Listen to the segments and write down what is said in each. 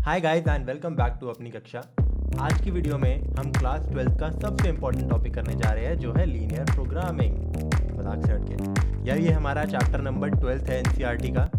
Hi guys and welcome back to अपनी कक्षा। आज की वीडियो में हम क्लास 12 का सबसे इम्पोर्टेंट टॉपिक करने जा रहे हैं जो है लीनियर प्रोग्रामिंग। मजाक से हटके यार, ये हमारा चैप्टर नंबर 12 है एनसीईआरटी का,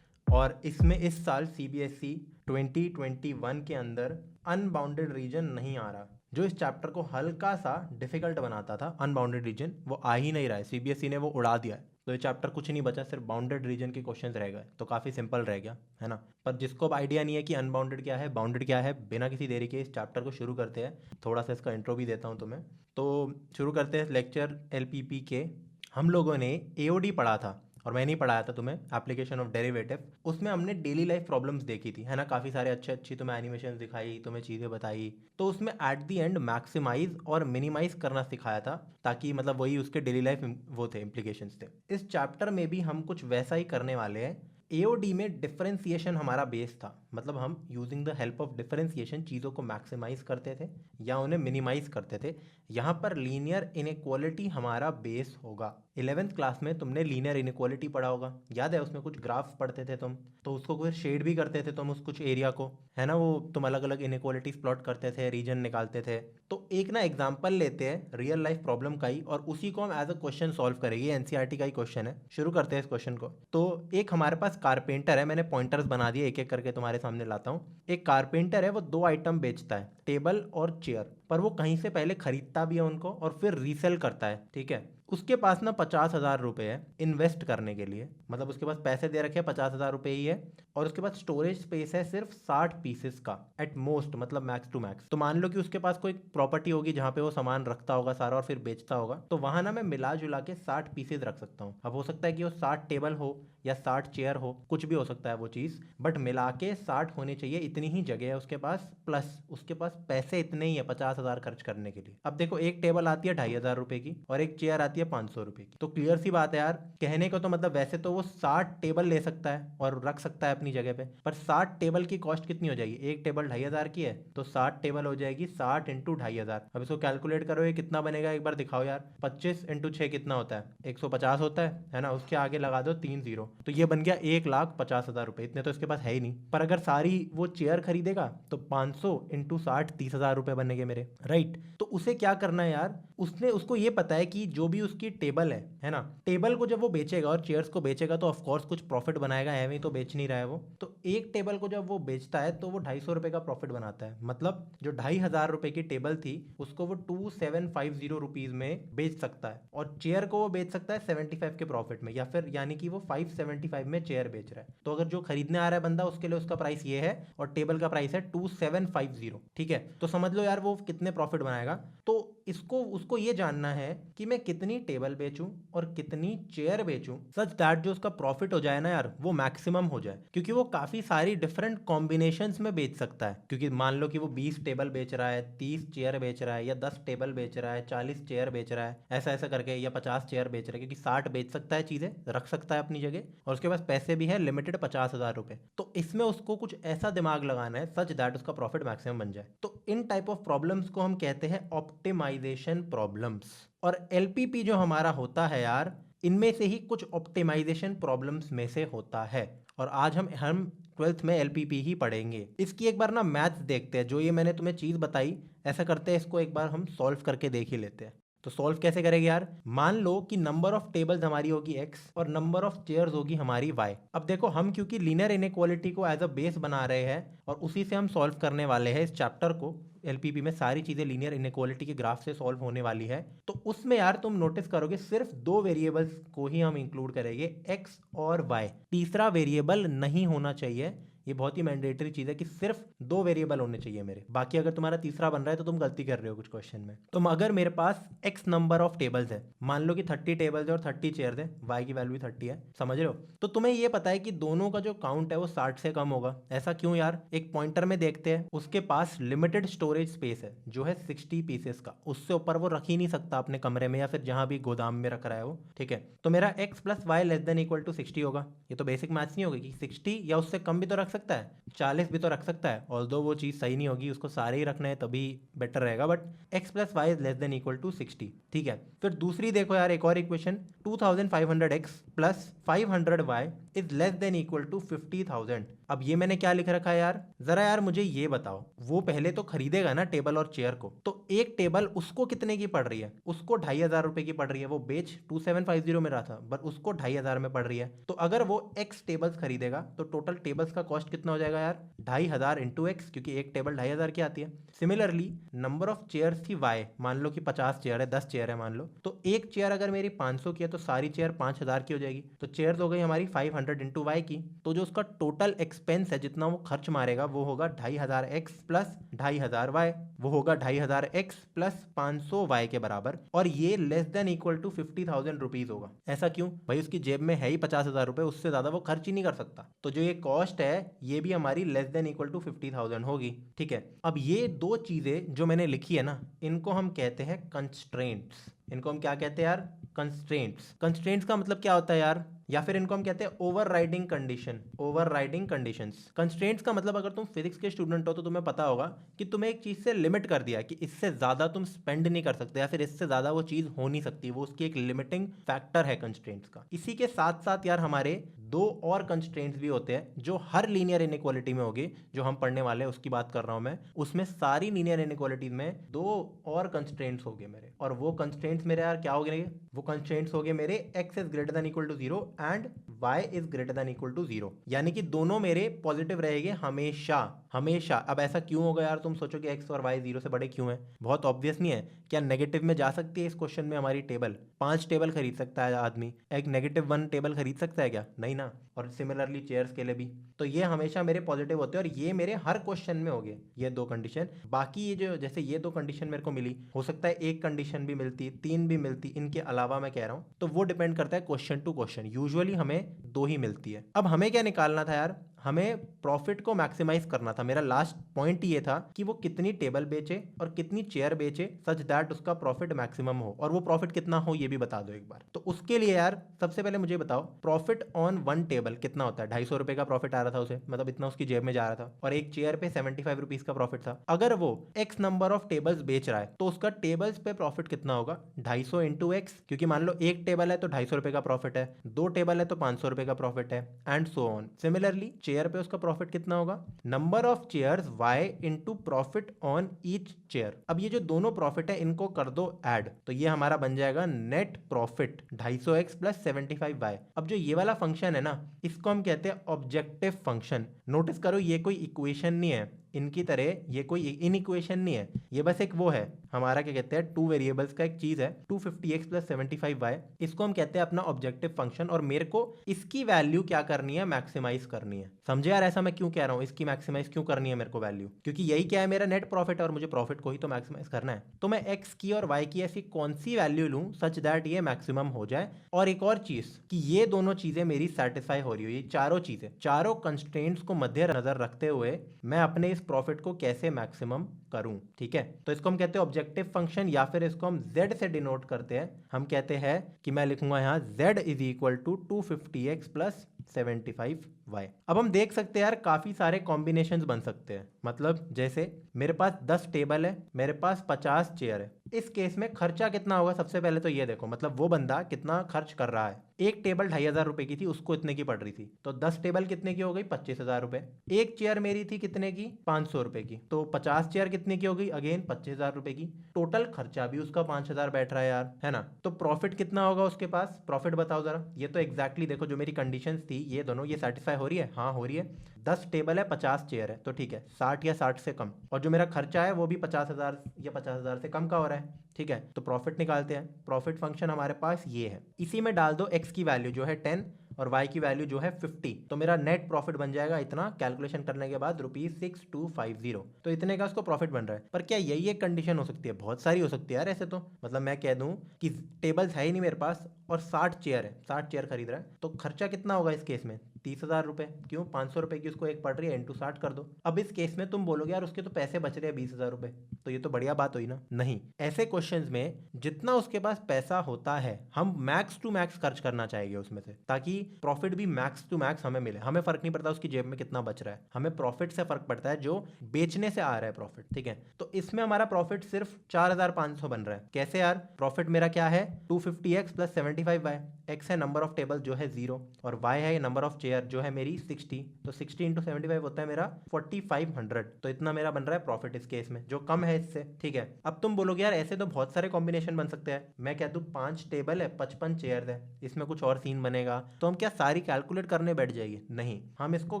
और इसमें इस साल सीबीएसई 2021 के अंदर अनबाउंडेड रीजन नहीं आ रहा। जो इस चैप्टर को हल्का सा डिफिकल्ट बनाता था, अनबाउंडेड रीजन, वो आ ही नहीं रहा है। सीबीएसई ने वो उड़ा दिया है, तो ये चैप्टर कुछ नहीं बचा, सिर्फ बाउंडेड रीजन के क्वेश्चंस रह गए, तो काफ़ी सिंपल रह गया है ना। पर जिसको अब आइडिया नहीं है कि अनबाउंडेड क्या है, बाउंडेड क्या है, बिना किसी देरी के इस चैप्टर को शुरू करते हैं। थोड़ा सा इसका इंट्रो भी देता हूँ तुम्हें। तो शुरू करते हैं लेक्चर एलपीपी के। हम लोगों ने एओडी पढ़ा था, और मैं नहीं पढ़ाया था तुम्हें, एप्लीकेशन ऑफ डेरिवेटिव। उसमें हमने डेली लाइफ प्रॉब्लम्स देखी थी, है ना। काफ़ी सारे अच्छी तुम्हें एनिमेशन दिखाई, तुम्हें चीज़ें बताई। तो उसमें एट दी एंड मैक्सिमाइज और मिनिमाइज करना सिखाया था, ताकि मतलब वही उसके डेली लाइफ वो थे, इम्प्लीकेशंस थे। इस चैप्टर में भी हम कुछ वैसा ही करने वाले हैं। एओडी में डिफरेंशिएशन हमारा बेस था, मतलब हम using the help of differentiation चीज़ों को मैक्सिमाइज करते थे या उन्हें मिनिमाइज करते थे। यहाँ पर लीनियर इनइक्वालिटी हमारा बेस होगा। 11th क्लास में तुमने लीनियर इनइक्वालिटी पढ़ा होगा, याद है। उसमें कुछ ग्राफ्स पढ़ते थे तुम, तो उसको फिर शेड भी करते थे तुम उस कुछ एरिया को, है ना। वो तुम अलग अलग इनइक्वालिटीज प्लॉट करते थे, रीजन निकालते थे। तो एक ना एग्जाम्पल लेते हैं रियल लाइफ प्रॉब्लम का ही, और उसी को हम एज अ क्वेश्चन सॉल्व करेंगे। एनसीईआरटी का ही क्वेश्चन है। शुरू करते हैं इस क्वेश्चन को। तो एक हमारे पास कारपेंटर है, मैंने पॉइंटर्स बना दिए, एक एक करके तुम्हारे सामने लाता हूँ। एक कारपेंटर है, वो दो आइटम बेचता है, टेबल और चेयर। पर वो कहीं से पहले खरीदता भी है उनको और फिर रीसेल करता है, ठीक है। उसके पास ना 50,000 रुपये है इन्वेस्ट करने के लिए, मतलब उसके पास पैसे दे रखे हैं 50,000 रुपये ही है, और उसके पास स्टोरेज स्पेस है सिर्फ 60 पीसेस का एट मोस्ट, मतलब मैक्स टू मैक्स। तो मान लो कि उसके पास कोई प्रॉपर्टी होगी जहाँ पे वो सामान रखता होगा सारा और फिर बेचता होगा, तो वहां ना मैं मिला जुला के 60 पीसेज रख सकता हूँ। अब हो सकता है कि वो 60 टेबल हो या 60 चेयर हो, कुछ भी हो सकता है वो चीज़, बट मिला के 60 होने चाहिए। इतनी ही जगह है उसके पास, प्लस उसके पास पैसे इतने ही है 50,000 खर्च करने के लिए। अब देखो, एक टेबल आती है 2,500 रुपए की और एक चेयर आती है 500 रुपए की। तो क्लियर सी बात है यार, कहने को तो मतलब वैसे तो वो 60 टेबल ले सकता है और रख सकता है अपनी जगह पे, पर 60 टेबल की कॉस्ट कितनी हो जाएगी। एक टेबल 2,500 की है, तो 60 टेबल हो जाएगी 60 इंटू 2,500। अब इसको कैलकुलेट करो, ये कितना बनेगा, एक बार दिखाओ यार। 25 इंटू 6 कितना होता है, 150 होता है ना। उसके आगे लगा दो 3 जीरो, तो ये बन गया 1,50,000 रुपए। इतने तो इसके पास है ही नहीं। पर अगर सारी वो चेयर खरीदेगा तो 500 इंटू 60 30,000 रुपए बनेंगे मेरे, राइट। तो उसे क्या करना है यार, उसको ये पता है कि जो भी उसकी टेबल है ना, टेबल को जब वो बेचेगा और चेयर्स को बेचेगा तो ऑफकोर्स कुछ प्रॉफिट बनाएगा, एवं ही तो बेच नहीं रहा है वो। तो एक टेबल को जब वो बेचता है तो वो 250 रुपए का प्रॉफिट बनाता है, मतलब जो 2,500 रुपए की टेबल थी उसको वो 2,750 रुपीज में बेच सकता है, और चेयर को वो बेच सकता है 75 के प्रॉफिट में, या फिर यानी कि वो 575 में चेयर बेच रहा है। तो अगर जो खरीदने आ रहा है बंदा, उसके लिए उसका प्राइस ये है और टेबल का प्राइस है 2,750, ठीक है। तो समझ लो यार वो कितने प्रॉफिट बनाएगा। तो उसको ये जानना है कि मैं कितनी टेबल बेचूं और कितनी चेयर बेचूं, सच दैट जो उसका प्रॉफिट हो जाए ना यार, वो मैक्सिमम हो जाए। क्योंकि वो काफी सारी डिफरेंट कॉम्बिनेशंस में बेच सकता है। क्योंकि मान लो कि वो 20 टेबल बेच रहा है, 30 चेयर बेच रहा है, या 10 टेबल बेच रहा है, 40 चेयर बेच रहा है, ऐसा ऐसा करके, या 50 चेयर बेच रहा है। क्योंकि 60 बेच सकता है, चीजें रख सकता है अपनी जगह, और उसके पास पैसे भी है लिमिटेड 50,000 रुपए। तो इसमें उसको कुछ ऐसा दिमाग लगाना है सच दैट उसका प्रॉफिट मैक्सिमम बन जाए। तो इन टाइप ऑफ प्रॉब्लम्स को हम कहते हैं ऑप्टिमाइजेशन प्रॉब्लम्स। और एलपीपी जो हमारा होता है यार, इनमें से ही कुछ ऑप्टिमाइजेशन प्रॉब्लम्स में से होता है, और आज हम 12th में एलपीपी ही पढ़ेंगे। इसकी एक बार ना मैथ्स देखते हैं, जो ये मैंने तुम्हें चीज़ बताई, ऐसा करते हैं इसको एक बार हम सॉल्व करके देख ही लेते हैं। तो सॉल्व कैसे करेंगे यार, मान लो कि नंबर ऑफ टेबल्स हमारी होगी x और नंबर ऑफ चेयर्स होगी हमारी y। अब देखो, हम क्योंकि लीनियर इनइक्वालिटी को एज अ बेस बना रहे हैं और उसी से हम सॉल्व करने वाले हैं इस चैप्टर को। एलपीपी में सारी चीजें लीनियर इनइक्वालिटी के ग्राफ से सॉल्व होने वाली है। तो उसमें यार तुम नोटिस करोगे सिर्फ दो वेरिएबल्स को ही हम इंक्लूड करेंगे, x और y। तीसरा वेरिएबल नहीं होना चाहिए। ये बहुत ही मैंडेटरी चीज है कि सिर्फ दो वेरिएबल होने चाहिए मेरे। बाकी अगर तुम्हारा तीसरा बन रहा है तो तुम गलती कर रहे हो कुछ क्वेश्चन में। तो अगर मेरे पास x नंबर ऑफ टेबल्स है, मान लो कि 30 टेबल्स है और 30 चेयर्स है, y की वैल्यू 30 है, समझ रहे हो। तो तुम्हें ये पता है कि दोनों का जो काउंट है वो 60 से कम होगा। ऐसा क्यों यार, एक पॉइंटर में देखते हैं, उसके पास लिमिटेड स्टोरेज स्पेस है जो है 60 पीसेस का। उससे ऊपर वो रख ही नहीं सकता अपने कमरे में या फिर जहां भी गोदाम में रख रहा है वो, ठीक है। तो मेरा x plus y less than equal to 60 होगा। ये तो बेसिक मैथ्स नहीं होगी कि 60 या उससे कम भी तो रख सकता है, 40 भी तो रख सकता है। ऑल्दो वो चीज़ सही नहीं होगी, उसको सारे ही रखना है तभी बेटर रहेगा। But x plus y is less than equal to 60, ठीक है। फिर दूसरी देखो यार, एक और equation, 2500x plus 500y is less than equal to 50,000। अब ये मैंने क्या लिख रखा है यार, जरा यार मुझे ये बताओ, वो पहले तो खरीदेगा ना टेबल और चेयर को, तो एक टेबल उसको कितने की पड़ रही है, उसको 2,500 रुपए की पड़ रही है, वो बेच 2750 में रहा था बट उसको 2,500 में पड़ रही है। तो अगर वो एक्स टेबल्स खरीदेगा तो टोटल टेबल्स का कॉस्ट कितना हो जाएगा यार, 2,500 इंटू एक्स, क्योंकि एक टेबल 2,500 की आती है। सिमिलरली नंबर ऑफ चेयर्स थी वाई, मान लो कि 50 चेयर है, 10 चेयर है मान लो, तो एक चेयर अगर मेरी 500 की है तो सारी चेयर 5,000 की हो जाएगी। तो चेयर हो गई हमारी 500 इंटू वाई की, तो जो उसका टोटल एक्सपेंस है, जितना वो खर्च मारेगा, वो होगा 2,500 एक्स प्लस 2,500 वाई, वो होगा 2,500 एक्स प्लस 500 वाई के बराबर, और ये less than equal to 50,000 rupees होगा। ऐसा क्यों भाई, उसकी जेब में है ही 50,000 रुपए, उससे ज्यादा वो खर्च ही नहीं कर सकता। तो जो ये कॉस्ट है ये भी हमारी लेस देन इक्वल टू 50,000 होगी। ठीक है, अब ये दो चीजें जो मैंने लिखी है ना, इनको हम कहते हैं कंस्ट्रेंट्स। इनको हम क्या कहते हैं यार, कंस्ट्रेंट्स। कंस्ट्रेंट्स का मतलब क्या होता है यार, या फिर इनको हम कहते हैं overriding condition, overriding conditions. Constraints का मतलब, अगर तुम फिजिक्स के स्टूडेंट हो तो तुम्हें पता होगा कि तुम्हें एक चीज से लिमिट कर दिया कि इससे ज्यादा तुम स्पेंड नहीं कर सकते, या फिर इससे ज्यादा वो चीज हो नहीं सकती, वो उसकी एक लिमिटिंग फैक्टर है कंस्ट्रेंट्स का। इसी के साथ साथ यार हमारे दो और कंस्ट्रेंट्स भी होते हैं जो हर लीनियर इनइक्वालिटी में होगी, जो हम पढ़ने वाले हैं उसकी बात कर रहा हूं मैं। उसमें सारी लीनियर इनइक्वालिटीज में दो और कंस्ट्रेंट्स होंगे मेरे, और वो कंस्ट्रेंट्स मेरे यार क्या हो गए, वो कंस्ट्रेंट्स हो गए मेरे x is greater than equal to 0 and y is greater than equal to 0, यानी कि दोनों मेरे पॉजिटिव रहेंगे हमेशा हमेशा। अब ऐसा क्यों होगा यार, तुम सोचोगे x और y 0 से बड़े क्यों है, बहुत ऑब्वियस नहीं है क्या नेगेटिव में जा सकती है इस क्वेश्चन में हमारी टेबल, 5 टेबल खरीद सकता है आदमी, एक -1 टेबल खरीद सकता है क्या, नहीं ना। और सिमिलरली चेयर्स के लिए भी, तो ये हमेशा मेरे पॉजिटिव होते हैं, और ये मेरे हर क्वेश्चन में हो गए ये दो कंडीशन। बाकी ये जो, जैसे ये दो कंडीशन मेरे को मिली, हो सकता है एक कंडीशन भी मिलती, 3 भी मिलती, इनके अलावा मैं कह रहा हूं, तो वो डिपेंड करता है क्वेश्चन टू क्वेश्चन। यूजुअली हमें 2 ही मिलती है। अब हमें क्या निकालना था यार, हमें प्रॉफिट को मैक्सिमाइज करना था। मेरा लास्ट पॉइंट ये था कि वो कितनी टेबल बेचे और कितनी चेयर बेचे सच दैट उसका प्रॉफिट मैक्सिमम हो, और वो प्रॉफिट कितना हो ये भी बता दो एक बार। तो उसके लिए यार सबसे पहले मुझे बताओ, प्रॉफिट ऑन 1 टेबल कितना होता है। 250 रुपए का प्रॉफिट आ रहा था उसे, मतलब इतना उसकी जेब में जा रहा था, और एक चेयर पे 75 रुपीज का प्रॉफिट था। अगर वो एक्स नंबर ऑफ टेबल्स बेच रहा है तो उसका टेबल्स पे प्रॉफिट कितना होगा, 250 इंटू एक्स, क्योंकि मान लो एक टेबल है तो 250 रुपए का प्रॉफिट है, 2 टेबल है तो 500 रुपए का प्रॉफिट है, and so on. Similarly chair पे उसका प्रॉफिट कितना होगा, number of chairs y into profit on each chair. अब ये जो दोनों प्रॉफिट है इनको कर दो ऐड, तो ये हमारा बन जाएगा net profit 250x plus 75y। अब जो ये वाला फंक्शन है ना, इसको हम कहते हैं ऑब्जेक्टिव फंक्शन। नोटिस करो ये कोई इक्वेशन नहीं है, इनकी तरह ये कोई इनइक्वेशन नहीं है, ये बस एक वो है हमारा क्या कहते हैं 2 वेरिएबल्स का एक चीज है, 250x प्लस 75y। इसको हम कहते हैं अपना ऑब्जेक्टिव फंक्शन, और मेरे को इसकी वैल्यू क्या करनी है, मैक्सिमाइज करनी है। समझे यार, ऐसा मैं क्यों कह रहा हूं, इसकी मैक्सिमाइज क्यों करनी है मेरे को वैल्यू, क्योंकि यही क्या है मेरा नेट प्रॉफिट, और मुझे प्रॉफिट को ही तो मैक्सिमाइज करना है। तो मैं एक्स की और वाई की ऐसी कौन सी वैल्यू लूं सच दैट ये मैक्सिमम हो जाए। और एक और चीज कि ये दोनों चीजें मेरी सेटिस्फाई हो रही हो, ये चारों चीजें, चारों कंस्ट्रेंट्स को मद्देनजर रखते हुए मैं अपने इस प्रॉफिट को कैसे मैक्सिमम करूं। ठीक है, तो इसको हम कहते हैं ऑब्जेक्टिव फंक्शन, या फिर इसको हम z से डिनोट करते हैं। हम कहते हैं कि मैं लिखूंगा यहां z is equal to 250x plus 75y। अब हम देख सकते हैं यार काफी सारे कॉम्बिनेशंस बन सकते हैं, मतलब जैसे मेरे पास 10 टेबल है, मेरे पास 50 चेयर है। इस केस में खर्चा कितना होगा, सबसे पहले तो ये देखो, मतलब वो बंदा कितना खर्च कर रहा है। एक टेबल 2,500 रुपए की थी, उसको इतने की पड़ रही थी, तो 10 टेबल कितने की हो गई, 25,000 रुपए। एक चेयर मेरी थी कितने की, 500 रुपए की, तो 50 चेयर कितने की हो गई, अगेन 25,000 रुपए की। टोटल खर्चा भी उसका 5,000 बैठ रहा है यार, है ना। तो प्रॉफिट कितना होगा उसके पास, प्रॉफिट बताओ जरा। ये तो एग्जैक्टली देखो जो मेरी कंडीशंस थी ये दोनों, ये सेटिस्फाई हो रही है, हाँ हो रही है। 10 टेबल है, 50 चेयर है, तो ठीक है 60 या 60 से कम, और जो मेरा खर्चा है वो भी 50,000 या 50,000 से कम का हो रहा है। ठीक है, तो प्रॉफिट निकालते हैं। प्रॉफिट फंक्शन हमारे पास ये है, इसी में डाल दो x की वैल्यू जो है 10 और y की वैल्यू जो है 50, तो मेरा नेट प्रॉफिट बन जाएगा इतना, कैलकुलेशन करने के बाद ₹6250। तो इतने का उसको प्रॉफिट बन रहा है। पर क्या यही एक कंडीशन हो सकती है, बहुत सारी हो सकती है यार ऐसे तो। मतलब मैं कह दूं कि टेबल्स है ही नहीं मेरे पास और 60 चेयर है, 60 चेयर खरीद रहा है, तो खर्चा कितना होगा इस केस में, 30,000 रुपए। क्यों, 500 रुपए की उसको एक पड़ रही है, इंटू 60 कर दो। अब इस केस में तुम बोलोगे यार उसके तो पैसे बच रहे हैं 20,000 रुपए, तो ये तो बढ़िया बात हुई ना। नहीं, ऐसे क्वेश्चंस में जितना उसके पास पैसा होता है हम मैक्स टू मैक्स खर्च करना चाहिए उसमें से, ताकि प्रॉफिट भी मैक्स टू मैक्स हमें मिले। हमें फर्क नहीं पड़ता उसकी जेब में कितना बच रहा है, हमें प्रॉफिट से फर्क पड़ता है जो बेचने से आ रहा है प्रॉफिट। ठीक है, तो इसमें हमारा प्रॉफिट सिर्फ 4,500 बन रहा है। कैसे यार, प्रॉफिट मेरा क्या है 250x प्लस 75y, x है नंबर ऑफ टेबल जो है 0 और y है नंबर ऑफ चेयर जो है मेरी 60, तो 60 इंटू 75 होता है मेरा 4500। तो इतना मेरा बन रहा है प्रॉफिट इस केस में, जो कम है इससे। ठीक है, अब तुम बोलोगे यार ऐसे तो बहुत सारे कॉम्बिनेशन बन सकते हैं। मैं कह दूं 5 टेबल है 55 चेयर है, इसमें कुछ और सीन बनेगा, तो हम क्या सारी कैलकुलेट करने बैठ जाएगी? नहीं, हम इसको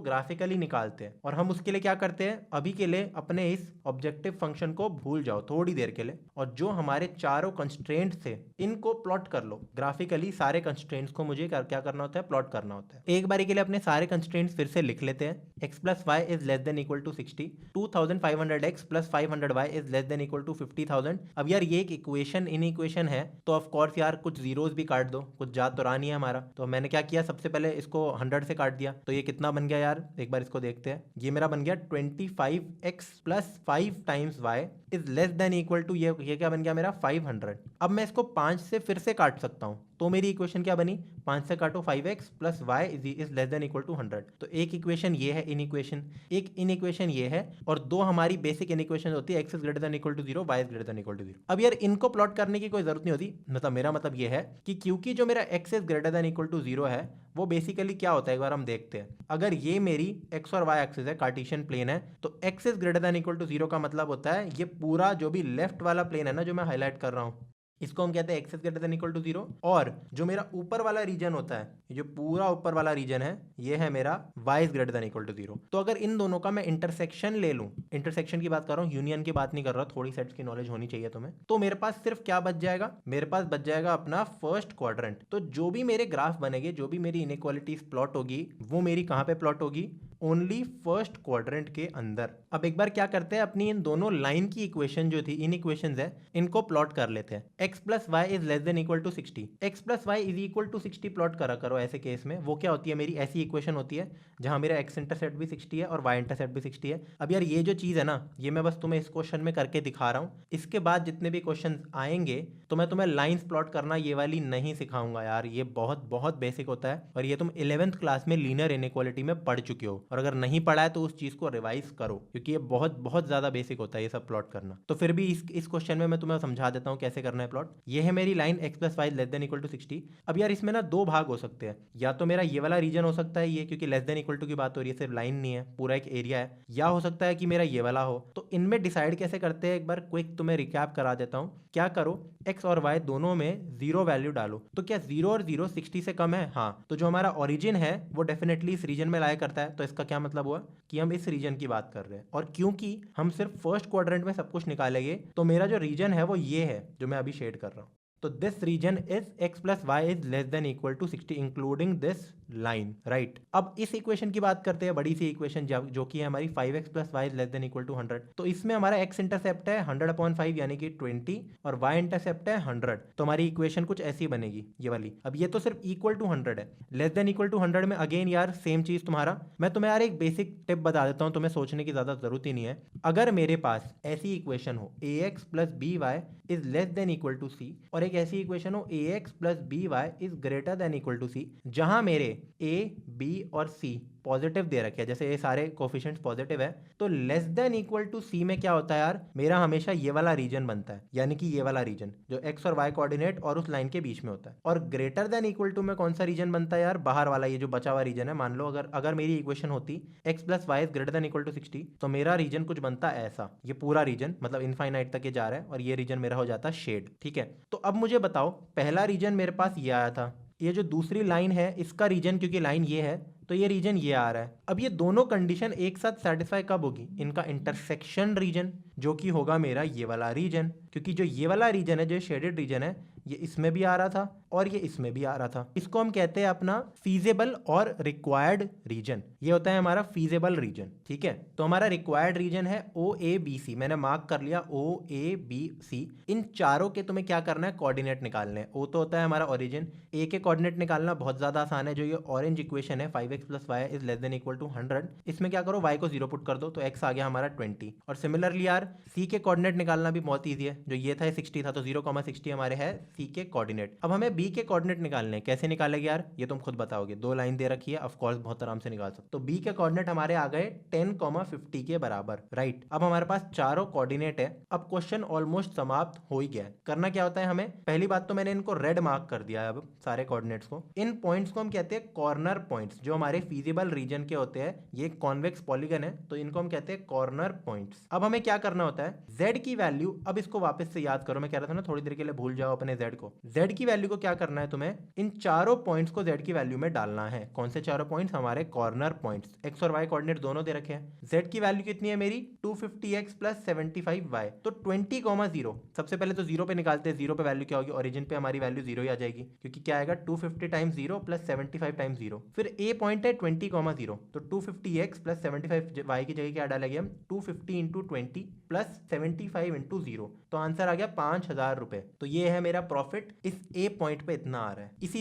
ग्राफिकली निकालते हैं। और हम उसके लिए क्या करते हैं, अभी के लिए अपने इस ऑब्जेक्टिव फंक्शन को भूल जाओ थोड़ी देर के लिए, और जो हमारे चारों कंस्ट्रेंट्स थे इनको प्लॉट कर लो ग्राफिकली। सारे कंस्ट्रेंट्स को मुझे क्या करना होता है, प्लॉट करना होता है। एक बारी के लिए अपने सारे कंस्ट्रेंट्स फिर से लिख लेते हैं। x plus y is less than equal to 60, 2500x plus 500y is less than equal to 50,000। अब यार ये एक इक्वेशन इन इक्वेशन है, तो ऑफ कोर्स यार कुछ जीरोस भी काट दो, कुछ जात तो रहा नहीं है हमारा। तो मैंने क्या किया, सबसे पहले इसको 100 से काट दिया, तो ये कितना बन गया यार, एक बार इसको देखते हैं। ये मेरा बन गया 25x plus 5 times y is less than equal to ये क्या बन गया मेरा 500। अब मैं इसको 5 से फिर से काट सकता हूँ, तो मेरी इक्वेशन क्या बनी, 5 से काटो 5x plus y is less than equal to 100। तो एक इक्वेशन ये है इन इक्वेशन, एक इन इक्वेशन ये है, और दो हमारी बेसिक इन इक्वेशन होती है, x is greater than equal to 0, y is greater than equal to 0। अब यार इनको प्लॉट करने की कोई जरूरत नहीं होती, मतलब मेरा मतलब ये है कि क्योंकि जो मेरा x is greater than equal to 0 है, वो बेसिकली क्या होता है एक बार हम देखते हैं। अगर ये मेरी x और y एक्सिस है, कार्टेशियन प्लेन है, तो x is greater than equal to 0 का मतलब होता है ये पूरा जो भी लेफ्ट वाला प्लेन है ना, जो मैं हाईलाइट कर रहा हूँ, इसको हम कहते हैं x is greater than equal to 0। और जो मेरा ऊपर वाला रीजन होता है, जो पूरा ऊपर वाला रीजन है, ये है मेरा y is greater than equal to 0। तो अगर इन दोनों का मैं इंटरसेक्शन ले लूं, इंटरसेक्शन की बात कर रहा हूं, यूनियन की बात नहीं कर रहा, थोड़ी सेट्स की नॉलेज होनी चाहिए तुम्हें, तो मेरे पास सिर्फ क्या बच जाएगा, मेरे पास बच जाएगा अपना फर्स्ट क्वाड्रेंट। तो जो भी मेरे ग्राफ बनेंगे, जो भी मेरी इनइक्वालिटीज प्लॉट होगी, वो मेरी कहां पे प्लॉट होगी, ओनली फर्स्ट क्वाड्रेंट के अंदर। अब एक बार क्या करते हैं, अपनी इन दोनों लाइन की इक्वेशन जो थी, इन इक्वेशंस है, इनको प्लॉट कर लेते हैं। x plus y is less than equal to 60, x plus y is equal to 60 plot करा करो। ऐसे केस में वो क्या होती है, मेरी ऐसी इक्वेशन होती है जहां मेरा x इंटरसेप्ट भी 60 है और y इंटरसेप्ट भी 60 है। अब यार ये जो चीज़ है ना, ये मैं बस तुम्हें इस क्वेश्चन में करके दिखा रहा हूँ। इसके बाद जितने भी क्वेश्चन आएंगे तो मैं तुम्हें लाइन्स प्लॉट करना ये वाली नहीं सिखाऊंगा यार, ये बहुत बहुत बेसिक होता है, और ये तुम 11th क्लास में लीनियर इनइक्वालिटी में पढ़ चुके हो, और अगर नहीं पढ़ा है तो उस चीज को रिवाइज करो, क्योंकि ये बहुत बहुत ज्यादा बेसिक होता है ये सब प्लॉट करना। तो फिर भी इस क्वेश्चन में मैं तुम्हें समझा देता हूँ कैसे करना है प्लॉट। ये है मेरी line x plus y less than equal to 60। अब यार इसमें ना दो भाग हो सकते हैं, या तो मेरा ये वाला रीजन हो सकता है ये, क्योंकि लेस देन इक्वल टू की बात हो रही है, सिर्फ लाइन नहीं है, पूरा एक एरिया है, या हो सकता है कि मेरा ये वाला हो। तो इनमें डिसाइड कैसे करते हैं, एक बार क्विक तुम्हें रिकैप करा देता हूँ। क्या करो, x और y दोनों में 0 वैल्यू डालो। तो क्या 0 और 0 60 से कम है? हाँ, तो जो हमारा ओरिजिन है वो डेफिनेटली इस रीजन में लाया करता है। तो इसका क्या मतलब हुआ कि हम इस रीजन की बात कर रहे हैं, और क्योंकि हम सिर्फ फर्स्ट क्वाड्रेंट में सब कुछ निकालेंगे, तो मेरा जो रीजन है वो ये है जो मैं अभी शेड कर रहा हूँ। तो this region is x plus y is less than equal to 60 including this line, right. अब इस इक्वेशन की बात करते हैं, बड़ी सी इक्वेशन जो कि है हमारी 5x plus y is less than equal to 100। तो इसमें हमारा x इंटरसेप्ट है 100/5 यानी कि 20, और y इंटरसेप्ट है 100। तो हमारी इक्वेशन कुछ ऐसी बनेगी ये वाली। अब ये तो सिर्फ इक्वल टू 100 है, लेस देन इक्वल टू 100 में अगेन यार सेम चीज तुम्हारा। मैं तुम्हें यार एक बेसिक टिप बता देता हूँ, तुम्हें सोचने की ज्यादा जरूरत ही नहीं है। अगर मेरे पास ऐसी इक्वेशन हो ax plus b y is less than equal to c, और एक ऐसी इक्वेशन हो ax plus b y is greater than equal to c, जहां मेरे a, b और c पॉजिटिव दे रखे हैं, जैसे ये सारे कोफिशिएंट्स पॉजिटिव है, तो less than equal to c में क्या होता है यार, मेरा हमेशा ये वाला रीजन बनता है, यानी कि ये वाला रीजन जो x और y कोऑर्डिनेट और उस लाइन के बीच में होता है। और ग्रेटर देन इक्वल टू में कौन सा रीजन बनता है यार, बाहर वाला, ये जो बचा हुआ रीजन है। मान लो अगर मेरी इक्वेशन होती x plus y is greater than equal to 60, तो मेरा रीजन कुछ बनता ऐसा, ये पूरा रीजन मतलब इनफाइनाइट तक ये जा रहा है, और ये रीजन मेरा हो जाता शेड। ठीक है, तो अब मुझे बताओ, पहला रीजन मेरे पास ये आया था, ये जो दूसरी लाइन है इसका रीजन, क्योंकि लाइन ये है तो ये रीजन ये आ रहा है। अब ये दोनों कंडीशन एक साथ सेटिस्फाई कब होगी, इनका इंटरसेक्शन रीजन, जो कि होगा मेरा ये वाला रीजन, क्योंकि जो ये वाला रीजन है, जो शेडेड रीजन है, ये इसमें भी आ रहा था और ये इसमें भी आ रहा था। इसको हम कहते हैं अपना फीजेबल और रिक्वायर्ड रीजन। ये होता है हमारा फीजेबल रीजन। ठीक है, तो हमारा रिक्वायर्ड रीजन है OABC, मैंने मार्क कर लिया OABC। इन चारों के तुम्हें क्या करना है, कोऑर्डिनेट निकालने हैं। O तो होता है हमारा ओरिजिन, A के कोऑर्डिनेट निकालना बहुत ज्यादा आसान है। जो ये ऑरेंज इक्वेशन है 5x plus y is less than equal to 100, इसमें क्या करो, y को 0 पुट कर दो, तो x आ गया हमारा 20। और सिमिलरली यार C के कोऑर्डिनेट निकालना भी बहुत ईजी है, जो ये था 60 था, तो 0,60 हमारे है सी के कोऑर्डिनेट। अब हमें बी के कोऑर्डिनेट निकालने हैं, कैसे निकालेंगे यार ये तुम खुद बताओगे, दो लाइन दे रखी है, ऑफ कोर्स बहुत आराम से निकाल सकते। तो बी के कोऑर्डिनेट हमारे आ गए 10,50 के बराबर, राइट। अब हमारे पास चारों कोऑर्डिनेट है। अब क्वेश्चन ऑलमोस्ट समाप्त हो ही गया है। करना क्या होता है हमें, पहली बात तो मैंने इनको रेड मार्क कर दिया है अब सारे कोऑर्डिनेट्स को। इन पॉइंट्स को हम कहते हैं कॉर्नर पॉइंट्स, जो हमारे फीजिबल रीजन के होते हैं। ये कॉन्वेक्स पॉलीगन है तो इनको हम कहते हैं कॉर्नर पॉइंट्स। अब हमें क्या करना होता है, z की वैल्यू, अब इसको वापस से याद करो, मैं कह रहा था ना थोड़ी देर के लिए भूल जाओ अपने z को। z की वैल्यू को क्या करना है तुम्हें, इन चारों पॉइंट्स को z की वैल्यू में डालना है। कौन से चारों पॉइंट्स, हमारे कॉर्नर पॉइंट्स। x और y कोऑर्डिनेट दोनों दे रखे हैं। z की वैल्यू कितनी है मेरी 250x प्लस 75y, तो 20,0। सबसे पहले तो जीरो पे निकालते हैं, जीरो पे वैल्यू क्या होगी, ओरिजिन पे हमारी वैल्यू जीरो ही आ जाएगी, क्योंकि क्या आएगा 250 times zero plus 75 times zero. फिर a पॉइंट है 20,0, तो 250x प्लस 75y की जगह क्या डालेंगे हम, 250 इंटू 20 प्लस 75 इंटू जीरो, तो आंसर आ गया 5,000 रुपए। तो ये है मेरा प्रॉफिट, इस ए पॉइंट पे इतना आ रहा है। इस